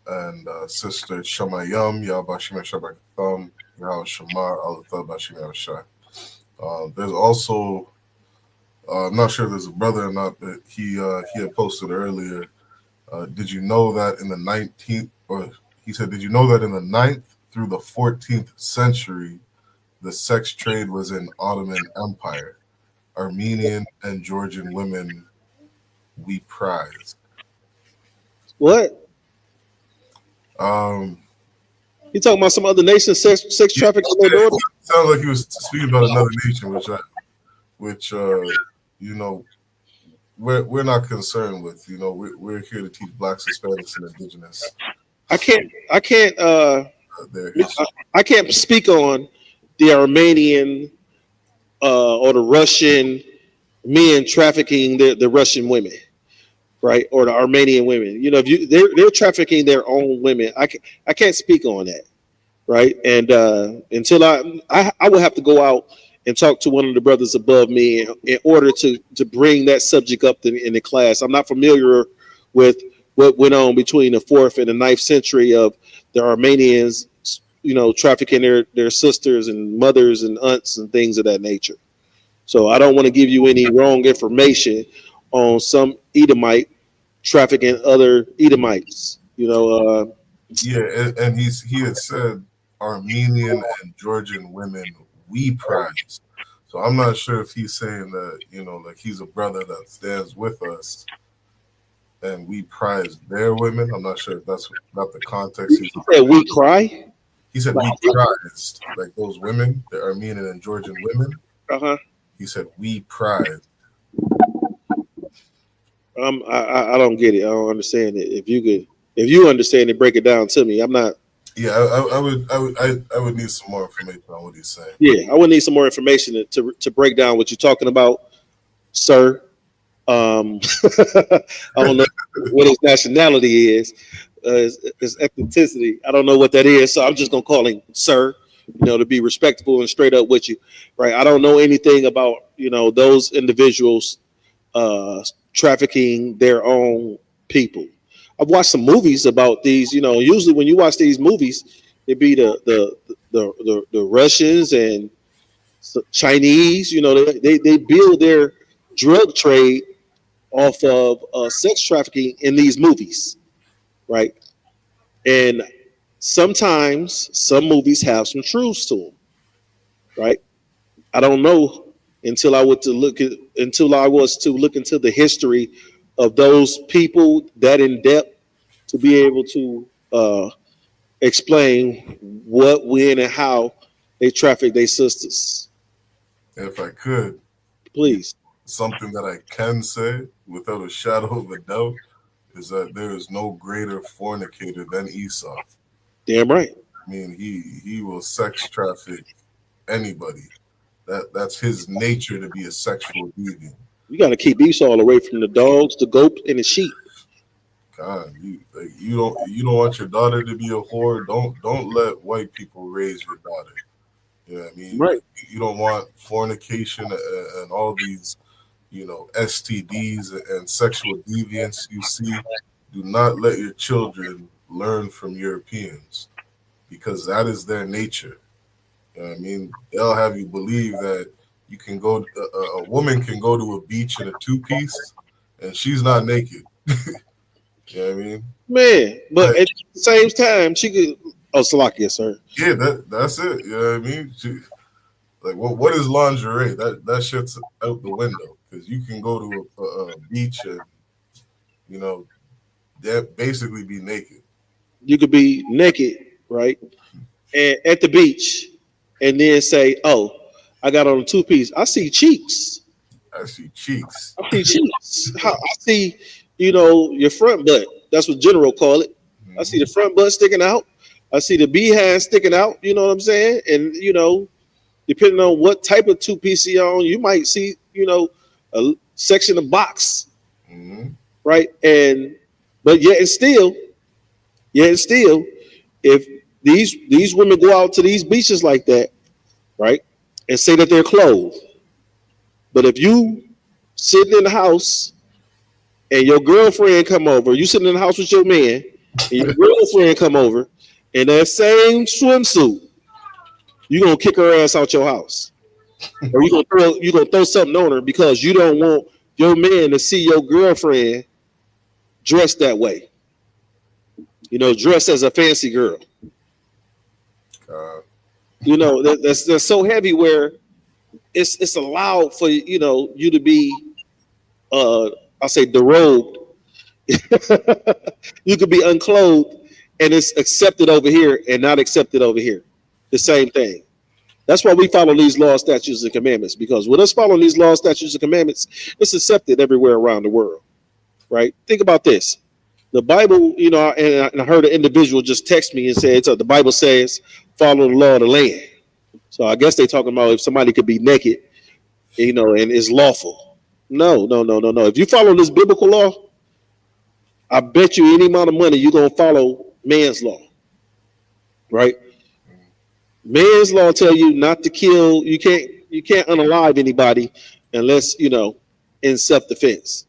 and Sister Shamayam, Yabashima Shabakatham, Yahweh Shamar, Alatha Bashima Shai. There's also, I'm not sure if there's a brother or not, but he had posted earlier. Did you know that in the 19th, or he said, did you know that in the 9th through the 14th century, the sex trade was in Ottoman Empire? Armenian and Georgian women we prized. What? You talking about some other nation sex trafficking their daughter? Sounds like he was speaking about another nation, which we're not concerned with. We're here to teach Blacks, Hispanics, and Indigenous. I can't speak on the Armenian or the Russian men trafficking the Russian women, right? Or the Armenian women. If they're trafficking their own women, I can't speak on that, right? And until I will have to go out and talk to one of the brothers above me in order to bring that subject up in the class. I'm not familiar with what went on between the 4th and the 9th century of the Armenians, trafficking their sisters and mothers and aunts and things of that nature. So I don't want to give you any wrong information on some Edomite trafficking other Edomites. Yeah, and he had said Armenian and Georgian women we prize. So I'm not sure if he's saying that, like he's a brother that stands with us and we prize their women. I'm not sure if that's not the context. He said we cry? He said we prized, like those women, the Armenian and Georgian women. Uh-huh. He said we prized. I don't get it. I don't understand it. If you understand it, break it down to me. I'm not. Yeah, I would need some more information on what he's saying. Yeah, I would need some more information to break down what you're talking about, sir. I don't know what his nationality is. His ethnicity. I don't know what that is, so I'm just gonna call him sir. To be respectful and straight up with you, right? I don't know anything about those individuals trafficking their own people. I've watched some movies about these. Usually when you watch these movies, it be the Russians and Chinese. They build their drug trade off of sex trafficking in these movies, right? And sometimes some movies have some truths to them, right? I don't know until I was to look into the history of those people that in depth to be able to explain what, when, and how they traffic their sisters. If I could, please. Something that I can say without a shadow of a doubt is that there is no greater fornicator than Esau. Damn right. I mean, he will sex traffic anybody. That's his nature to be a sexual deviant. You got to keep Esau away from the dogs, the goat, and the sheep. God, you don't want your daughter to be a whore. Don't let white people raise your daughter. You know what I mean? Right. You don't want fornication and all these, STDs and sexual deviance you see. Do not let your children learn from Europeans because that is their nature. You know what I mean? They'll have you believe that you can go, a woman can go to a beach in a two-piece and she's not naked. You know what I mean? Man, but at the same time, she could. Oh, Salakia, sir. Yeah, that's it. You know what I mean? What is lingerie? That shit's out the window because you can go to a beach and that basically be naked. You could be naked, right, and at the beach, and then say, "Oh, I got on a two-piece. I see cheeks." I see cheeks. I see cheeks. I see, your front butt. That's what general call it. I see the front butt sticking out. I see the behind sticking out. You know what I'm saying? And depending on what type of two-piece you on, you might see, a section of box, right? But yet and still, if these women go out to these beaches like that, right, and say that they're clothed, but if you sitting in the house and your girlfriend come over, you sitting in the house with your man, and your girlfriend come over in that same swimsuit, you're gonna kick her ass out your house. Or you're gonna throw something on her because you don't want your man to see your girlfriend dressed that way. Dressed as a fancy girl. That's so heavy where it's allowed for you to be I'll say derobed. You could be unclothed and it's accepted over here and not accepted over here. The same thing. That's why we follow these laws, statutes, and commandments, because with us following these laws, statutes, and commandments, it's accepted everywhere around the world, right? Think about this. The Bible, and I heard an individual just text me and said, the Bible says, follow the law of the land. So I guess they're talking about if somebody could be naked, and it's lawful. No. If you follow this biblical law, I bet you any amount of money you're going to follow man's law, right? Man's law tell you not to kill. You can't unalive anybody unless, in self-defense.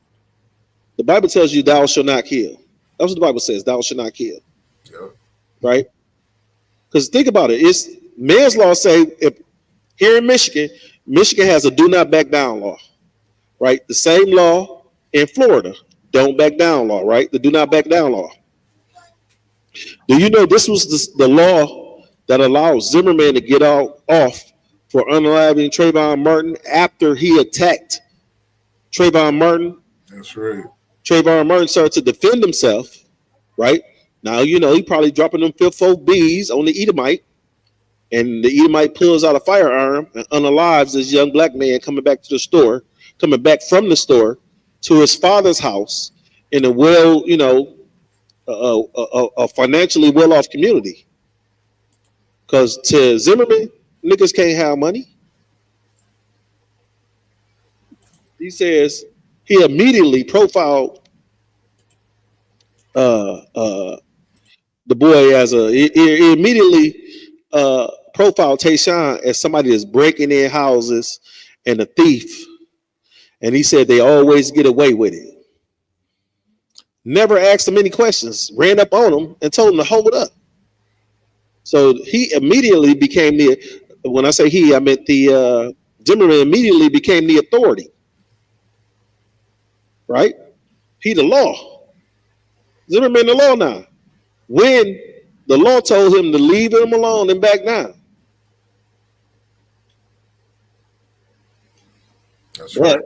The Bible tells you thou shalt not kill. That's what the Bible says, thou shalt not kill. Yeah. Right? Because think about it. It's man's law say if here in Michigan has a do not back down law. Right? The same law in Florida. Don't back down law, right? The do not back down law. Do you know this was the law that allows Zimmerman to get off for unaliving Trayvon Martin after he attacked Trayvon Martin? That's right. Trayvon Martin started to defend himself, right? Now, he probably dropping them 5-4 Bs on the Edomite, and the Edomite pulls out a firearm and unalives this young black man coming back from the store to his father's house in a financially well-off community. Because to Zimmerman, niggas can't have money. He says he immediately profiled the boy as he immediately profiled Tayshaun as somebody that's breaking in houses and a thief. And he said they always get away with it. Never asked him any questions, ran up on him and told him to hold up. So he immediately became when I say he, I meant the Zimmerman immediately became the authority. Right? He the law. Zimmerman the law now. When the law told him to leave him alone and back down. That's right.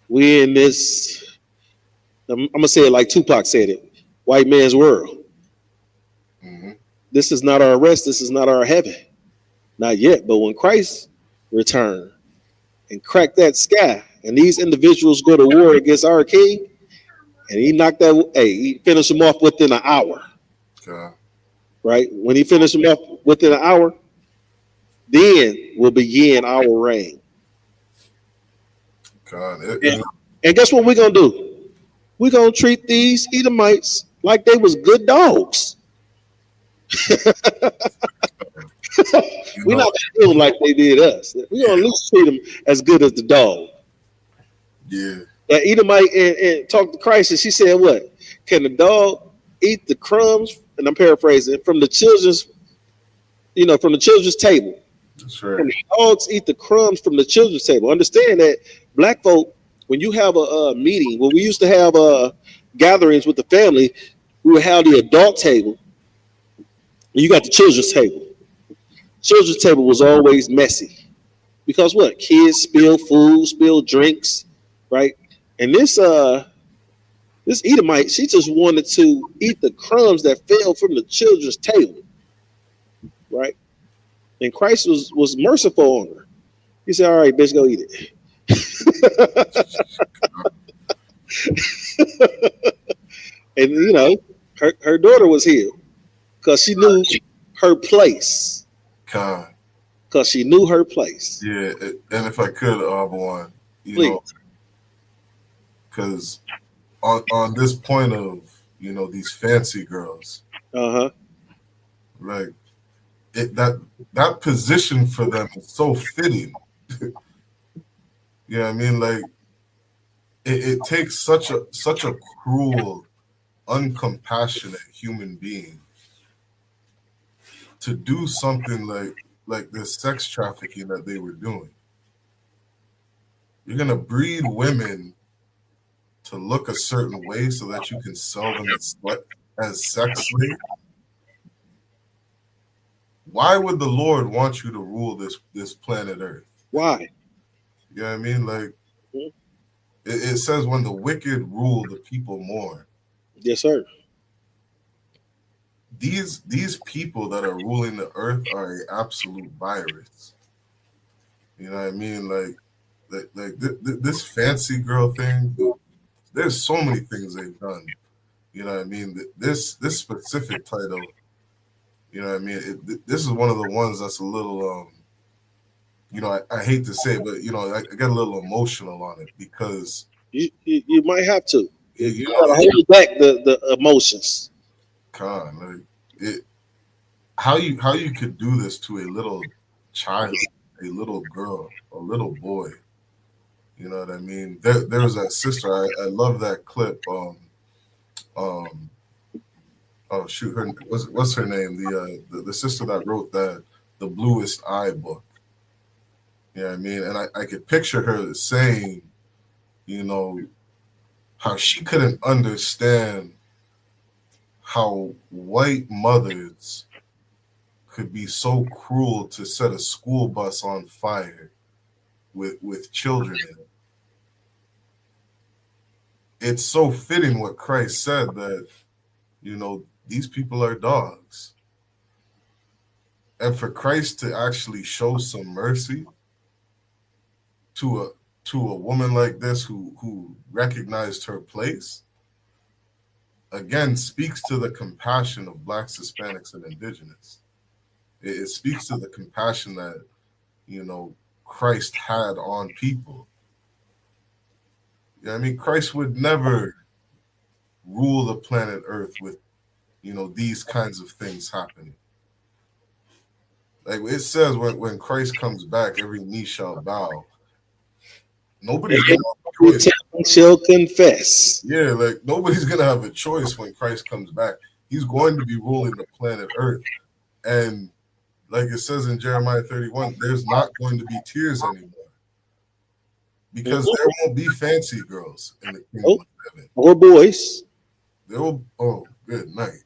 We in this, I'm gonna say it like Tupac said it, white man's world. This is not our rest. This is not our heaven. Not yet. But when Christ returned and cracked that sky, and these individuals go to war against our king, and he knocked that, he finished them off within an hour. Right? When he finished them off within an hour, then will begin our reign. And guess what we're gonna do? We're gonna treat these Edomites like they was good dogs. We're not gonna do like they did us. We're gonna at least treat them as good as the dog. Yeah. That Edomite and talked to Christ, and she said, "What? Can the dog eat the crumbs?" And I'm paraphrasing from the children's, from the children's table. That's right. And the dogs eat the crumbs from the children's table. Understand that black folk, when you have a meeting, when we used to have gatherings with the family, we would have the adult table, and you got the children's table. Children's table was always messy because what? Kids spill food, spill drinks, right? And this Edomite, she just wanted to eat the crumbs that fell from the children's table, right? And Christ was merciful on her. He said, "All right, bitch, go eat it." And you know, her daughter was healed because she knew her place. God. Because she knew her place. Yeah, and if I could, Abuan, you Please. know, because on this point of, you know, these fancy girls, like that position for them is so fitting. You know what I mean? Like it takes such a cruel, uncompassionate human being to do something like the sex trafficking that they were doing. You're gonna breed women to look a certain way so that you can sell them as sex slaves. Why would the Lord want you to rule this planet Earth? Why? You know what I mean? Like it says, when the wicked rule, the people mourn. Yes, sir. These people that are ruling the earth are an absolute virus. You know what I mean? Like this fancy girl thing. There's so many things they've done. You know what I mean? This specific title. You know what I mean? This is one of the ones that's a little, you know, I hate to say it, but, you know, I get a little emotional on it because you might have to. You gotta hold back the emotions. God, like how you could do this to a little child, a little girl, a little boy. You know what I mean? There was that sister. I love that clip. Oh shoot, what's her name? The sister that wrote the Bluest Eye book. You know what I mean? And I could picture her saying, you know, how she couldn't understand how white mothers could be so cruel to set a school bus on fire with children in it. It's so fitting what Christ said that, you know, these people are dogs. And for Christ to actually show some mercy to a woman like this who recognized her place, again, speaks to the compassion of Blacks, Hispanics, and Indigenous. It speaks to the compassion that, you know, Christ had on people. Yeah, I mean, Christ would never rule the planet Earth with, you know, these kinds of things happening. Like it says, when Christ comes back, every knee shall bow. Nobody's gonna have a choice. Shall confess. Yeah, like nobody's gonna have a choice when Christ comes back. He's going to be ruling the planet Earth, and like it says in Jeremiah 31, there's not going to be tears anymore because there won't be fancy girls in the kingdom of heaven or boys. There will. Oh, good night.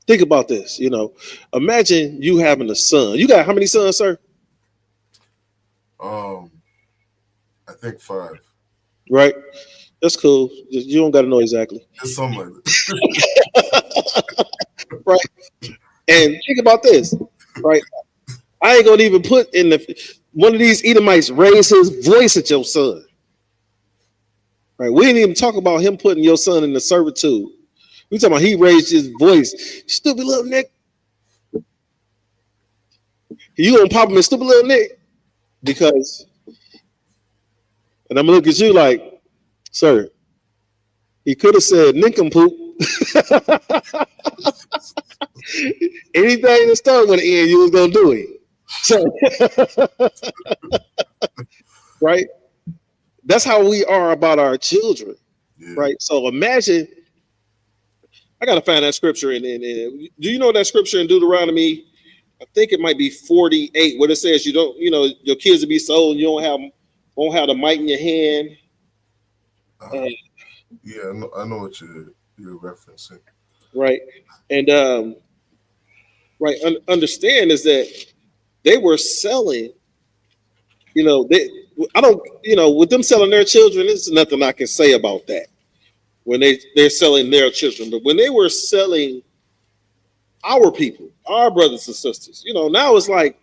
Think about this. You know, imagine you having a son. You got how many sons, sir? I think 5. Right. That's cool. You don't got to know exactly. It's something like that. Right. And think about this. Right. I ain't gonna even put in one of these Edomites raise his voice at your son. Right. We didn't even talk about him putting your son in the servitude. We talking about he raised his voice. Stupid little Nick. You gonna pop him in stupid little Nick? Because, and I'm gonna look at you like, sir, he could have said nincompoop. Anything that started with an N, you was gonna do it. So, right? That's how we are about our children, right? So imagine. I gotta find that scripture in. Do you know that scripture in Deuteronomy? I think it might be 48, where it says you don't, you know, your kids will be sold. You won't have the mic in your hand. Yeah, I know what you're referencing. Right, and right, understand is that they were selling. You know, with them selling their children, there's nothing I can say about that. When they're selling their children, but when they were selling our people, our brothers and sisters, you know, now it's like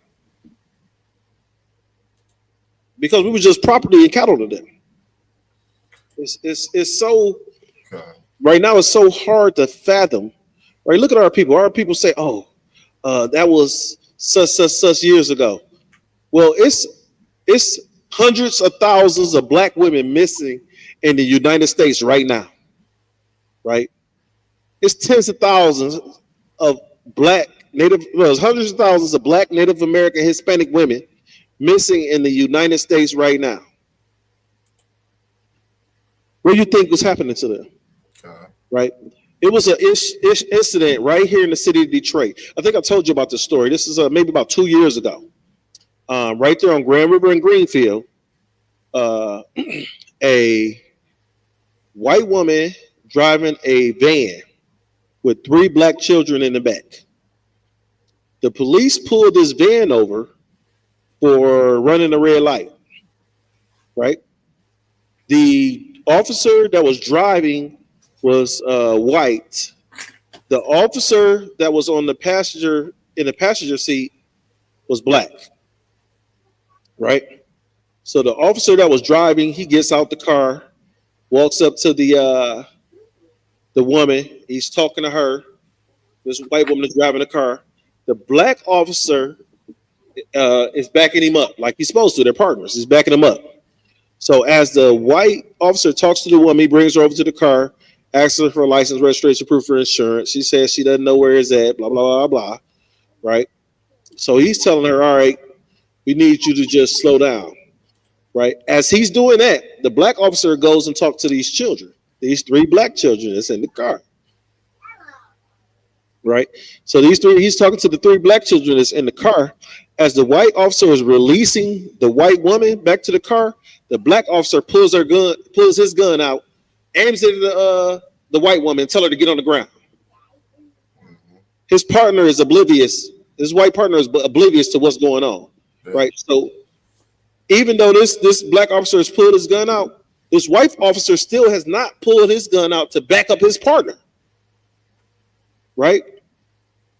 because we were just property and cattle to them. It's so right now. It's so hard to fathom. Right? Look at our people. Our people say, "Oh, that was such years ago." Well, it's hundreds of thousands of black women missing in the United States right now. Right? It's tens of thousands of black Native, well, it's hundreds of thousands of black Native American Hispanic women missing in the United States right now. What do you think was happening to them? Right? It was an incident right here in the city of Detroit. I think I told you about this story. This is maybe about 2 years ago. Right there on Grand River in Greenfield, a white woman driving a van with 3 black children in the back. The police pulled this van over for running a red light, right? The officer that was driving was white. The officer that was on the passenger seat was black, right? So the officer that was driving, he gets out the car, walks up to the woman. He's talking to her. This white woman is driving the car. The black officer is backing him up like he's supposed to. They're partners. He's backing him up. So as the white officer talks to the woman, he brings her over to the car, asks her for a license, registration, proof of insurance. She says she doesn't know where it's at, blah, blah, blah, blah, right? So he's telling her, all right, we need you to just slow down, right? As he's doing that, the black officer goes and talks to these children, these 3 black children that's in the car, right? So these 3, he's talking to the 3 black children that's in the car. As the white officer is releasing the white woman back to the car, the black officer pulls his gun out, aims it at the white woman, and tell her to get on the ground. His partner is oblivious. His white partner is oblivious to what's going on, right? So even though this black officer has pulled his gun out, this white officer still has not pulled his gun out to back up his partner, right?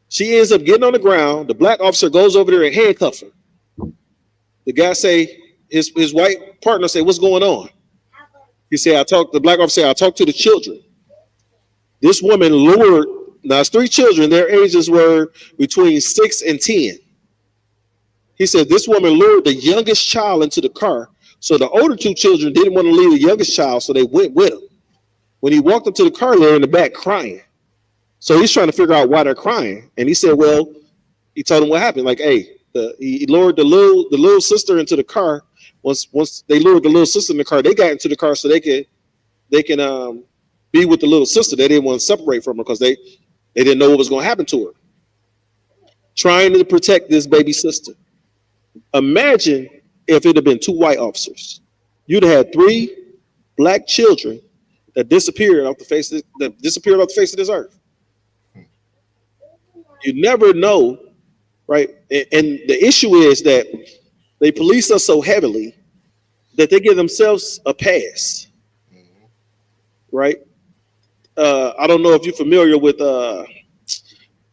She ends up getting on the ground. The black officer goes over there and handcuffs her. The guy say, his white partner say, "What's going on?" He said, the black officer said, "I talked to the children." This woman lured, now it's 3 children, their ages were between 6 and 10. He said, this woman lured the youngest child into the car. So the older 2 children didn't want to leave the youngest child, so they went with him. When he walked up to the car, they're in the back crying. So he's trying to figure out why they're crying. And he said, well, he told them what happened. Like, hey, he lured the little sister into the car. Once they lured the little sister in the car, they got into the car so they can be with the little sister. They didn't want to separate from her because they didn't know what was going to happen to her. Trying to protect this baby sister. Imagine if it had been 2 white officers. You'd have had 3 black children that disappeared off the face of this earth. You never know, right? And the issue is that they police us so heavily that they give themselves a pass, right? I don't know if you're familiar with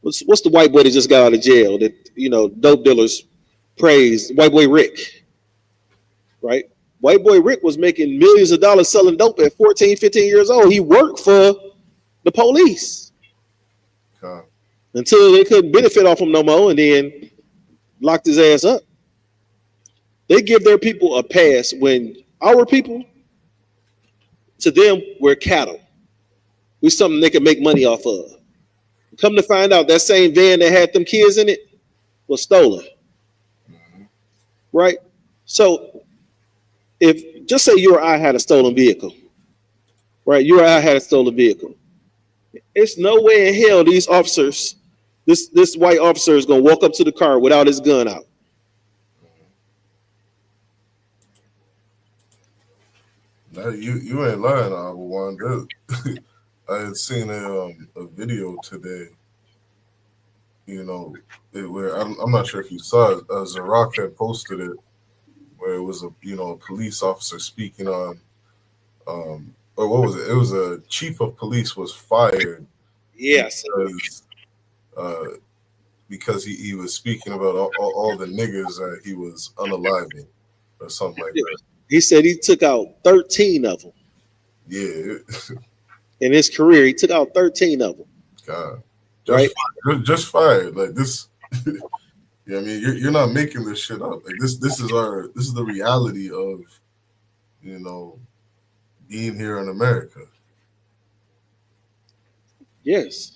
what's the white boy that just got out of jail that dope dealers praise, White Boy Rick, right? White Boy Rick was making millions of dollars selling dope at 14, 15 years old. He worked for the police until they couldn't benefit off him no more, and then locked his ass up. They give their people a pass when our people, to them, we're cattle. We're something they can make money off of. Come to find out, that same van that had them kids in it was stolen. Right? So if, just say you or I had a stolen vehicle, right? You or I had a stolen vehicle. It's no way in hell these officers, this white officer is going to walk up to the car without his gun out. No, you ain't lying, One. I had seen a video today, where I'm not sure if you saw it. Zarak had posted it, where it was a police officer speaking on, or what was it? It was a chief of police was fired. Yes. Because he was speaking about all the niggers that he was unaliving. or something like that. He said he took out 13 of them. Yeah. In his career, he took out 13 of them. God. Just Right? fired. Like this. Yeah, I mean, you're not making this shit up. Like this is the reality of, you know, being here in America. Yes.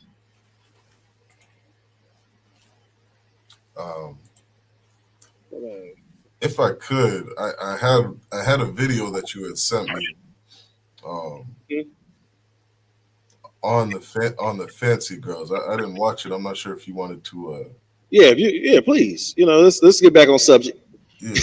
If I could, I had a video that you had sent me on the fancy girls. I didn't watch it. I'm not sure if you wanted to Please. You know, let's get back on subject. Yeah.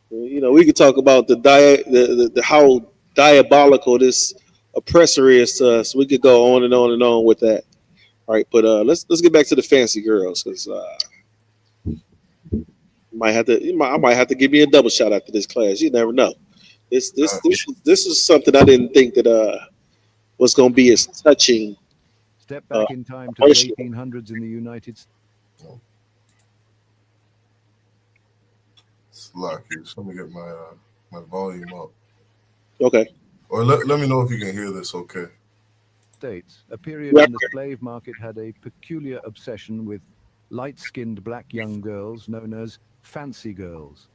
You know, we could talk about the how diabolical this oppressor is to us. We could go on and on and on with that. All right, but let's get back to the fancy girls, because I might have to give me a double shot after this class. You never know. This is something I didn't think that was going to be as touching. Step back in time to the 1800s in the United States. It's lucky. Just let me get my volume up. Okay. Or let me know if you can hear this. Okay. States, a period when the slave market had a peculiar obsession with light-skinned black young girls known as fancy girls.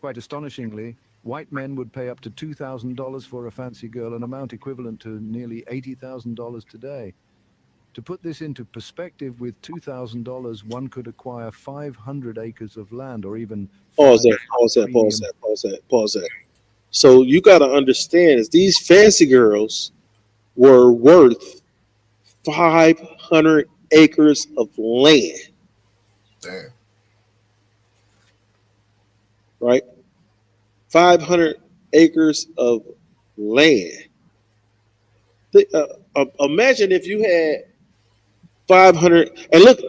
Quite astonishingly, white men would pay up to $2,000 for a fancy girl, an amount equivalent to nearly $80,000 today. To put this into perspective, with $2,000, one could acquire 500 acres of land, or even Pause that. So you got to understand is these fancy girls were worth 500 acres of land. Damn. Right? 500 acres of land. Imagine if you had 500, and look.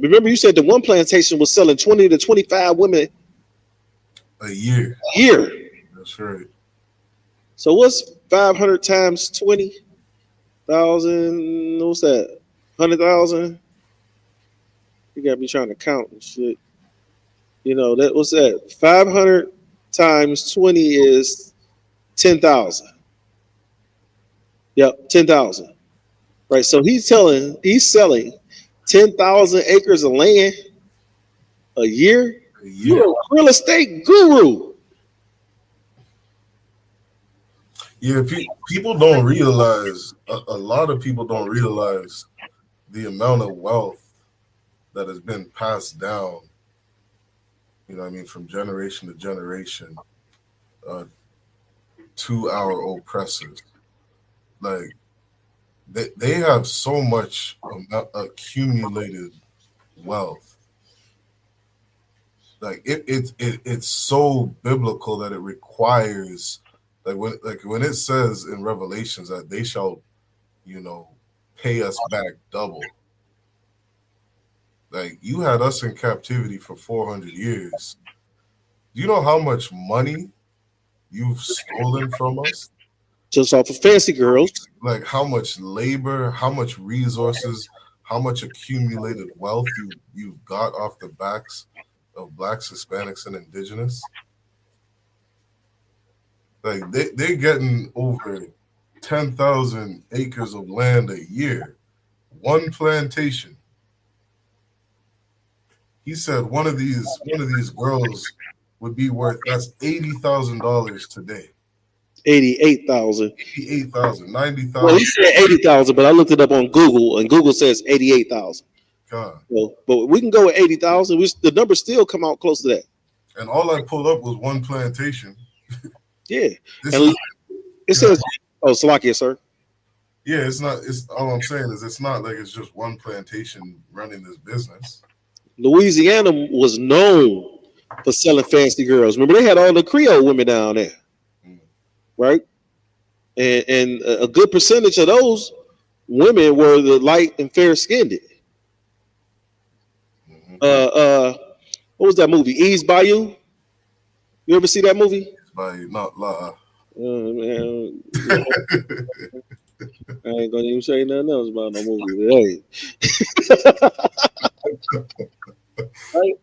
Remember, you said the one plantation was selling 20 to 25 women a year. That's right. So what's 500 times 20,000? What's that? 100,000? You gotta be trying to count and shit. You know that. What's that? 500 times 20 is 10,000. Yep, 10,000. Right. So he's selling 10,000 acres of land a year. You're a real estate guru. Yeah, people don't realize, a lot of people don't realize the amount of wealth that has been passed down, you know what I mean, from generation to generation to our oppressors. Like, they have so much accumulated wealth. Like, it's so biblical that it requires, when it says in Revelations that they shall, you know, pay us back double. Like, you had us in captivity for 400 years. Do you know how much money you've stolen from us? Just off of fancy girls. Like, how much labor, how much resources, how much accumulated wealth you've got off the backs of Blacks, Hispanics, and Indigenous. Like, they're getting over 10,000 acres of land a year. One plantation. He said one of these girls would be worth, that's $80,000 today. 88,000. 88,000, 90,000. Well, he said 80,000, but I looked it up on Google, and Google says 88,000. God. So, but we can go with 80,000. The numbers still come out close to that. And all I pulled up was one plantation. Yeah. It says, oh, Slovakia, sir. Yeah, it's not. It's all I'm saying is it's not like it's just one plantation running this business. Louisiana was known for selling fancy girls. Remember, they had all the Creole women down there, right? And a good percentage of those women were the light and fair skinned. What was that movie? Ease Bayou. You ever see that movie? Bayou, not La. Man, I ain't gonna even say nothing else about no movie. Hey. Right?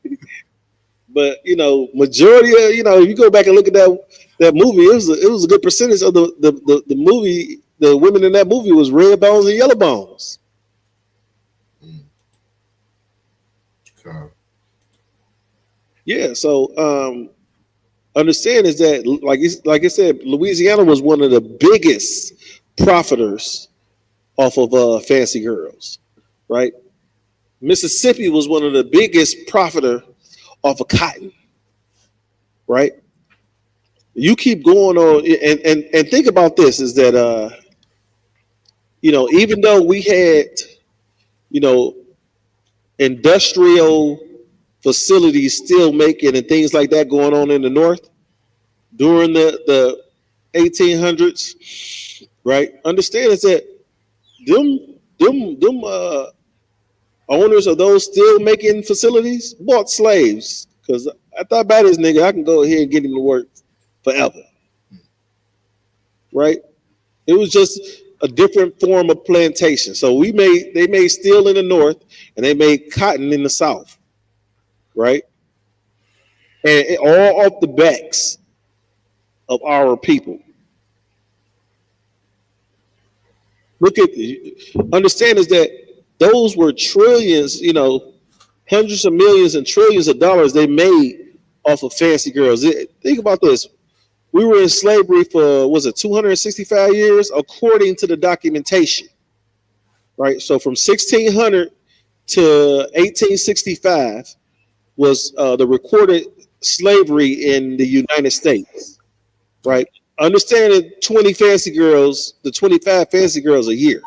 But you know, majority of if you go back and look at that movie, it was a good percentage of the movie. The women in that movie was red bones and yellow bones. Yeah, so understand is that like I said, Louisiana was one of the biggest profiters off of fancy girls, right? Mississippi was one of the biggest profiter off of cotton, right? You keep going on and think about this is that even though we had industrial facilities still making and things like that going on in the north during the 1800s, right? Understand is that them owners of those still making facilities bought slaves because I thought about this nigga, I can go ahead and get him to work forever, right? It was just a different form of plantation. So they made steel in the north and they made cotton in the south, right? And all off the backs of our people. Understand is that those were trillions, hundreds of millions and trillions of dollars they made off of fancy girls. Think about this. We were in slavery for, 265 years, according to the documentation, right? So from 1600 to 1865 was the recorded slavery in the United States, right? Understanding 25 fancy girls a year.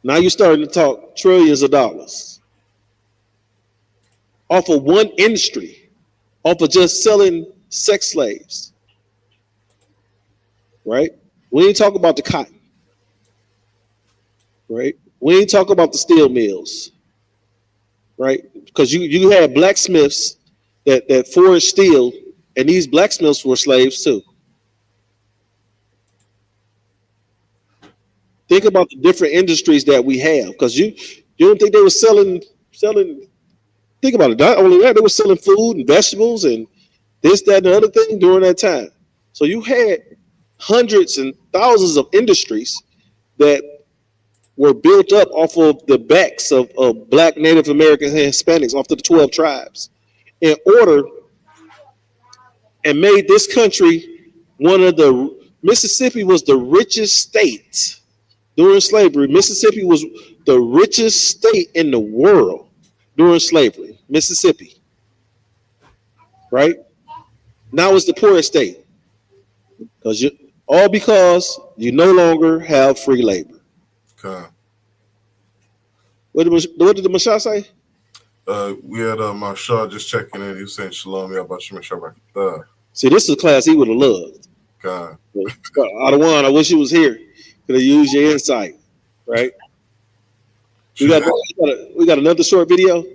Now you're starting to talk trillions of dollars off of one industry, off of just selling sex slaves, right? We ain't talk about the cotton, right? We ain't talk about the steel mills, right? Because you had blacksmiths that forged steel, and these blacksmiths were slaves too. Think about the different industries that we have, because you don't think they were selling. Think about it. Not only that, they were selling food and vegetables and this, that, and the other thing during that time. So you had hundreds and thousands of industries that were built up off of the backs of Black, Native Americans, and Hispanics, off of the 12 tribes, in order and made this country Mississippi was the richest state during slavery. Mississippi was the richest state in the world during slavery. Mississippi, right? Now it's the poorest state because you no longer have free labor. Okay. What did the Mashah say? We had Mashah just checking in. He was saying shalom, about Mashah. See, this is a class he would have loved. God. Adawan, I wish he was here. Could have used your insight, right? We got another short video.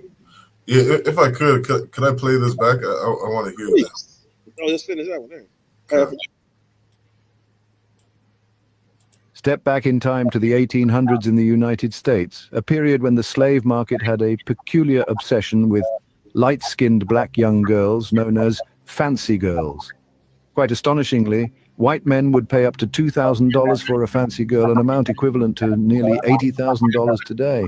Yeah, if I could I play this back? I want to hear this. Oh, let's finish that one there. Okay. Step back in time to the 1800s in the United States, a period when the slave market had a peculiar obsession with light-skinned black young girls known as fancy girls. Quite astonishingly, white men would pay up to $2,000 for a fancy girl, an amount equivalent to nearly $80,000 today.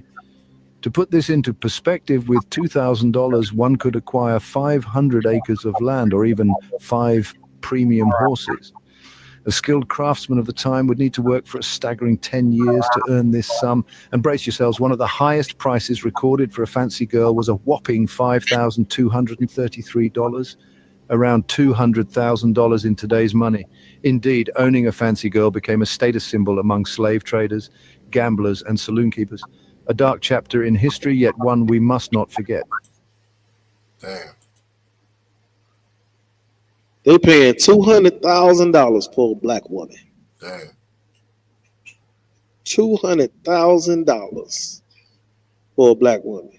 To put this into perspective, with $2,000, one could acquire 500 acres of land or even 5 premium horses. A skilled craftsman of the time would need to work for a staggering 10 years to earn this sum. And brace yourselves, one of the highest prices recorded for a fancy girl was a whopping $5,233, around $200,000 in today's money. Indeed, owning a fancy girl became a status symbol among slave traders, gamblers, and saloon keepers. A dark chapter in history, yet one we must not forget. Damn. They paying $200,000 for a black woman. Damn. $200,000 for a black woman.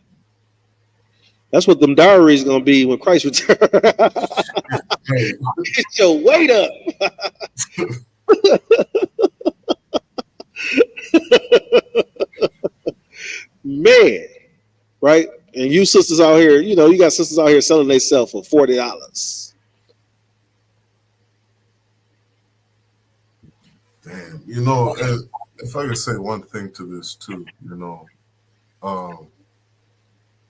That's what them dowries gonna be when Christ returns. Get your weight up. Man, right? And you sisters out here, you got sisters out here selling themselves for $40. Damn, and if I could say one thing to this too,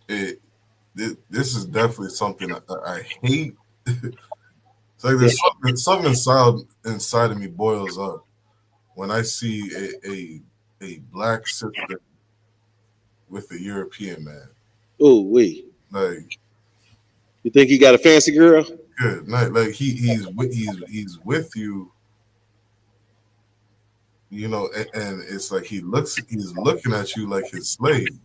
this is definitely something I hate. It's like there's something inside of me boils up when I see a black sister with a European man. Oh, wait. Like, you think he got a fancy girl? Good night. Like he's with you, and it's like he's looking at you like his slave.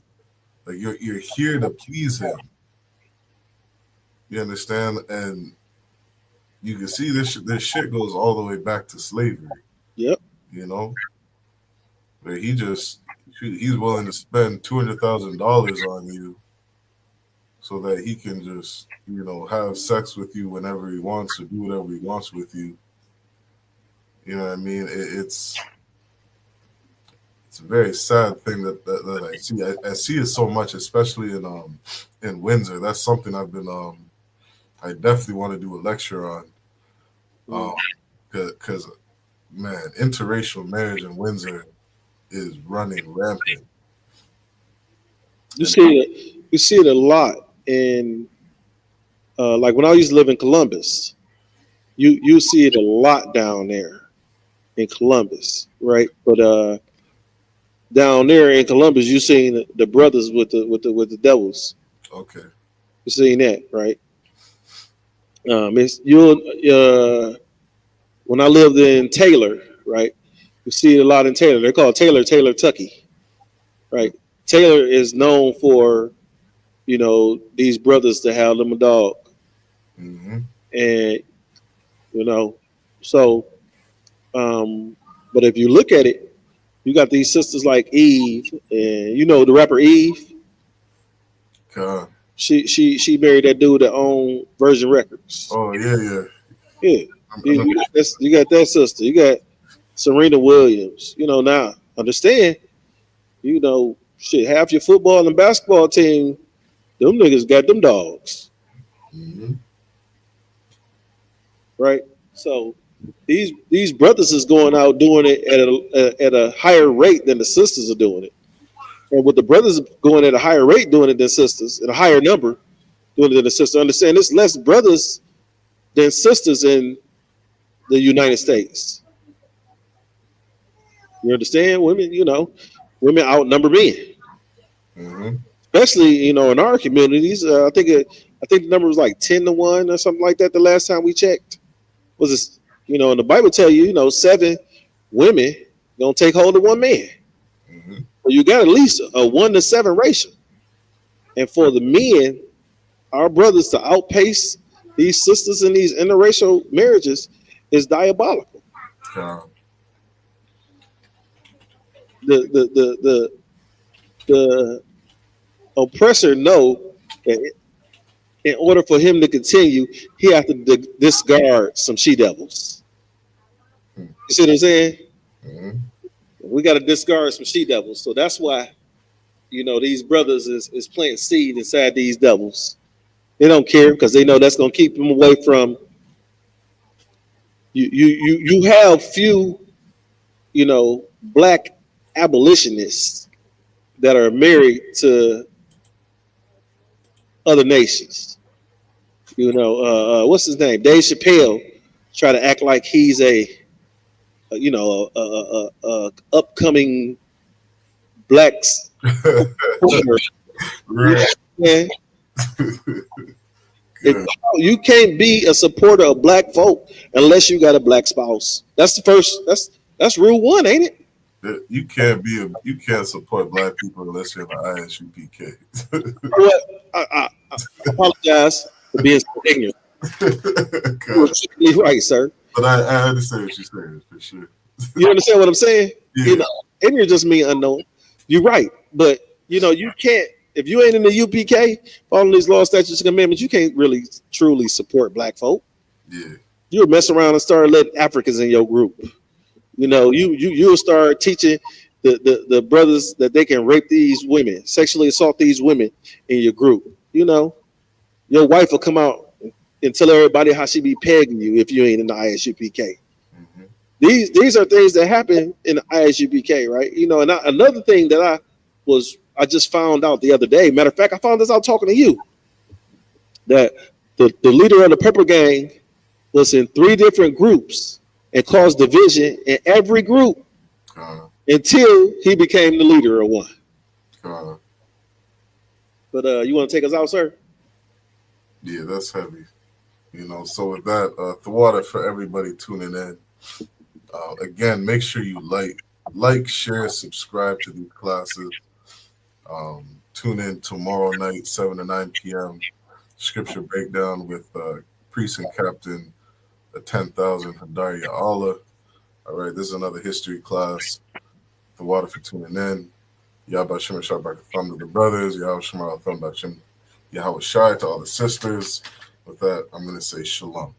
Like you're here to please him. You understand? And you can see this shit goes all the way back to slavery. Yep. Where he's willing to spend $200,000 on you so that he can just, have sex with you whenever he wants or do whatever he wants with you. You know what I mean? It's a very sad thing that I see. I see it so much, especially in Windsor. That's something I've been I definitely want to do a lecture on. Because man, interracial marriage in Windsor is running rampant. You see it a lot in like when I used to live in Columbus. You see it a lot down there in Columbus, right? But down there in Columbus, you seen the brothers with the devils. Okay, you seen that, right? When I lived in Taylor, right? You see it a lot in Taylor. They're called Taylor Tucky, right? Taylor is known for, these brothers to have them a dog, and so. But if you look at it, you got these sisters like Eve, and the rapper Eve. God. She married that dude that owned Virgin Records. Oh yeah. You got that sister. You got Serena Williams. Now understand. Shit. Half your football and basketball team, them niggas got them dogs. Right. So these brothers is going out doing it at a higher rate than the sisters are doing it. And with the brothers going at a higher rate doing it than sisters, at a higher number doing it than the sisters, understand there's less brothers than sisters in the United States. You understand? Women outnumber men. Especially, in our communities. I think the number was like 10-1 or something like that the last time we checked. Was this, and the Bible tell you, 7 women gonna take hold of 1 man. So you got at least a 1-to-7 ratio. And for the men, our brothers to outpace these sisters in these interracial marriages is diabolical. The oppressor know that in order for him to continue, he have to discard some she devils. You see what I'm saying? We got to discard some she devils. So that's why, these brothers is planting seed inside these devils. They don't care because they know that's going to keep them away from you have few, black abolitionists that are married to other nations. What's his name? Dave Chappelle try to act like he's a upcoming blacks. Right. Yeah. You can't be a supporter of black folk unless you got a black spouse. That's the first. That's rule 1, ain't it? You can't support black people unless you're in the ISUPK. I apologize for being so ignorant. You're right, sir. But I understand what you're saying for sure. You understand what I'm saying? Yeah. Ignorant just mean unknown. You're right, but you can't. If you ain't in the UPK, following these laws, statutes, and commandments, you can't really truly support black folk. Yeah, You'll mess around and start letting Africans in your group. You'll start teaching the brothers that they can rape these women, sexually assault these women in your group. You know, your wife will come out and tell everybody how she be pegging you if you ain't in the ISUPK. Mm-hmm. These are things that happen in the ISUPK, right? You know, and another thing that I just found out the other day. Matter of fact, I found this out talking to you. That the leader of the Pepper Gang was in 3 different groups and caused division in every group until he became the leader of one. But you want to take us out, sir? Yeah, that's heavy. You know, so with that, the water for everybody tuning in. Again, make sure you like, share, subscribe to these classes. Tune in tomorrow night, 7 to 9 p.m. Scripture breakdown with Priest and Captain, the 10,000 Hadaria Allah. All right, this is another history class. The water for tuning in. Yahba Shem Shabbat Thumb to the brothers. Yahweh Shema Thumb Bashim. Yahweh Shai to all the sisters. With that, I'm going to say shalom.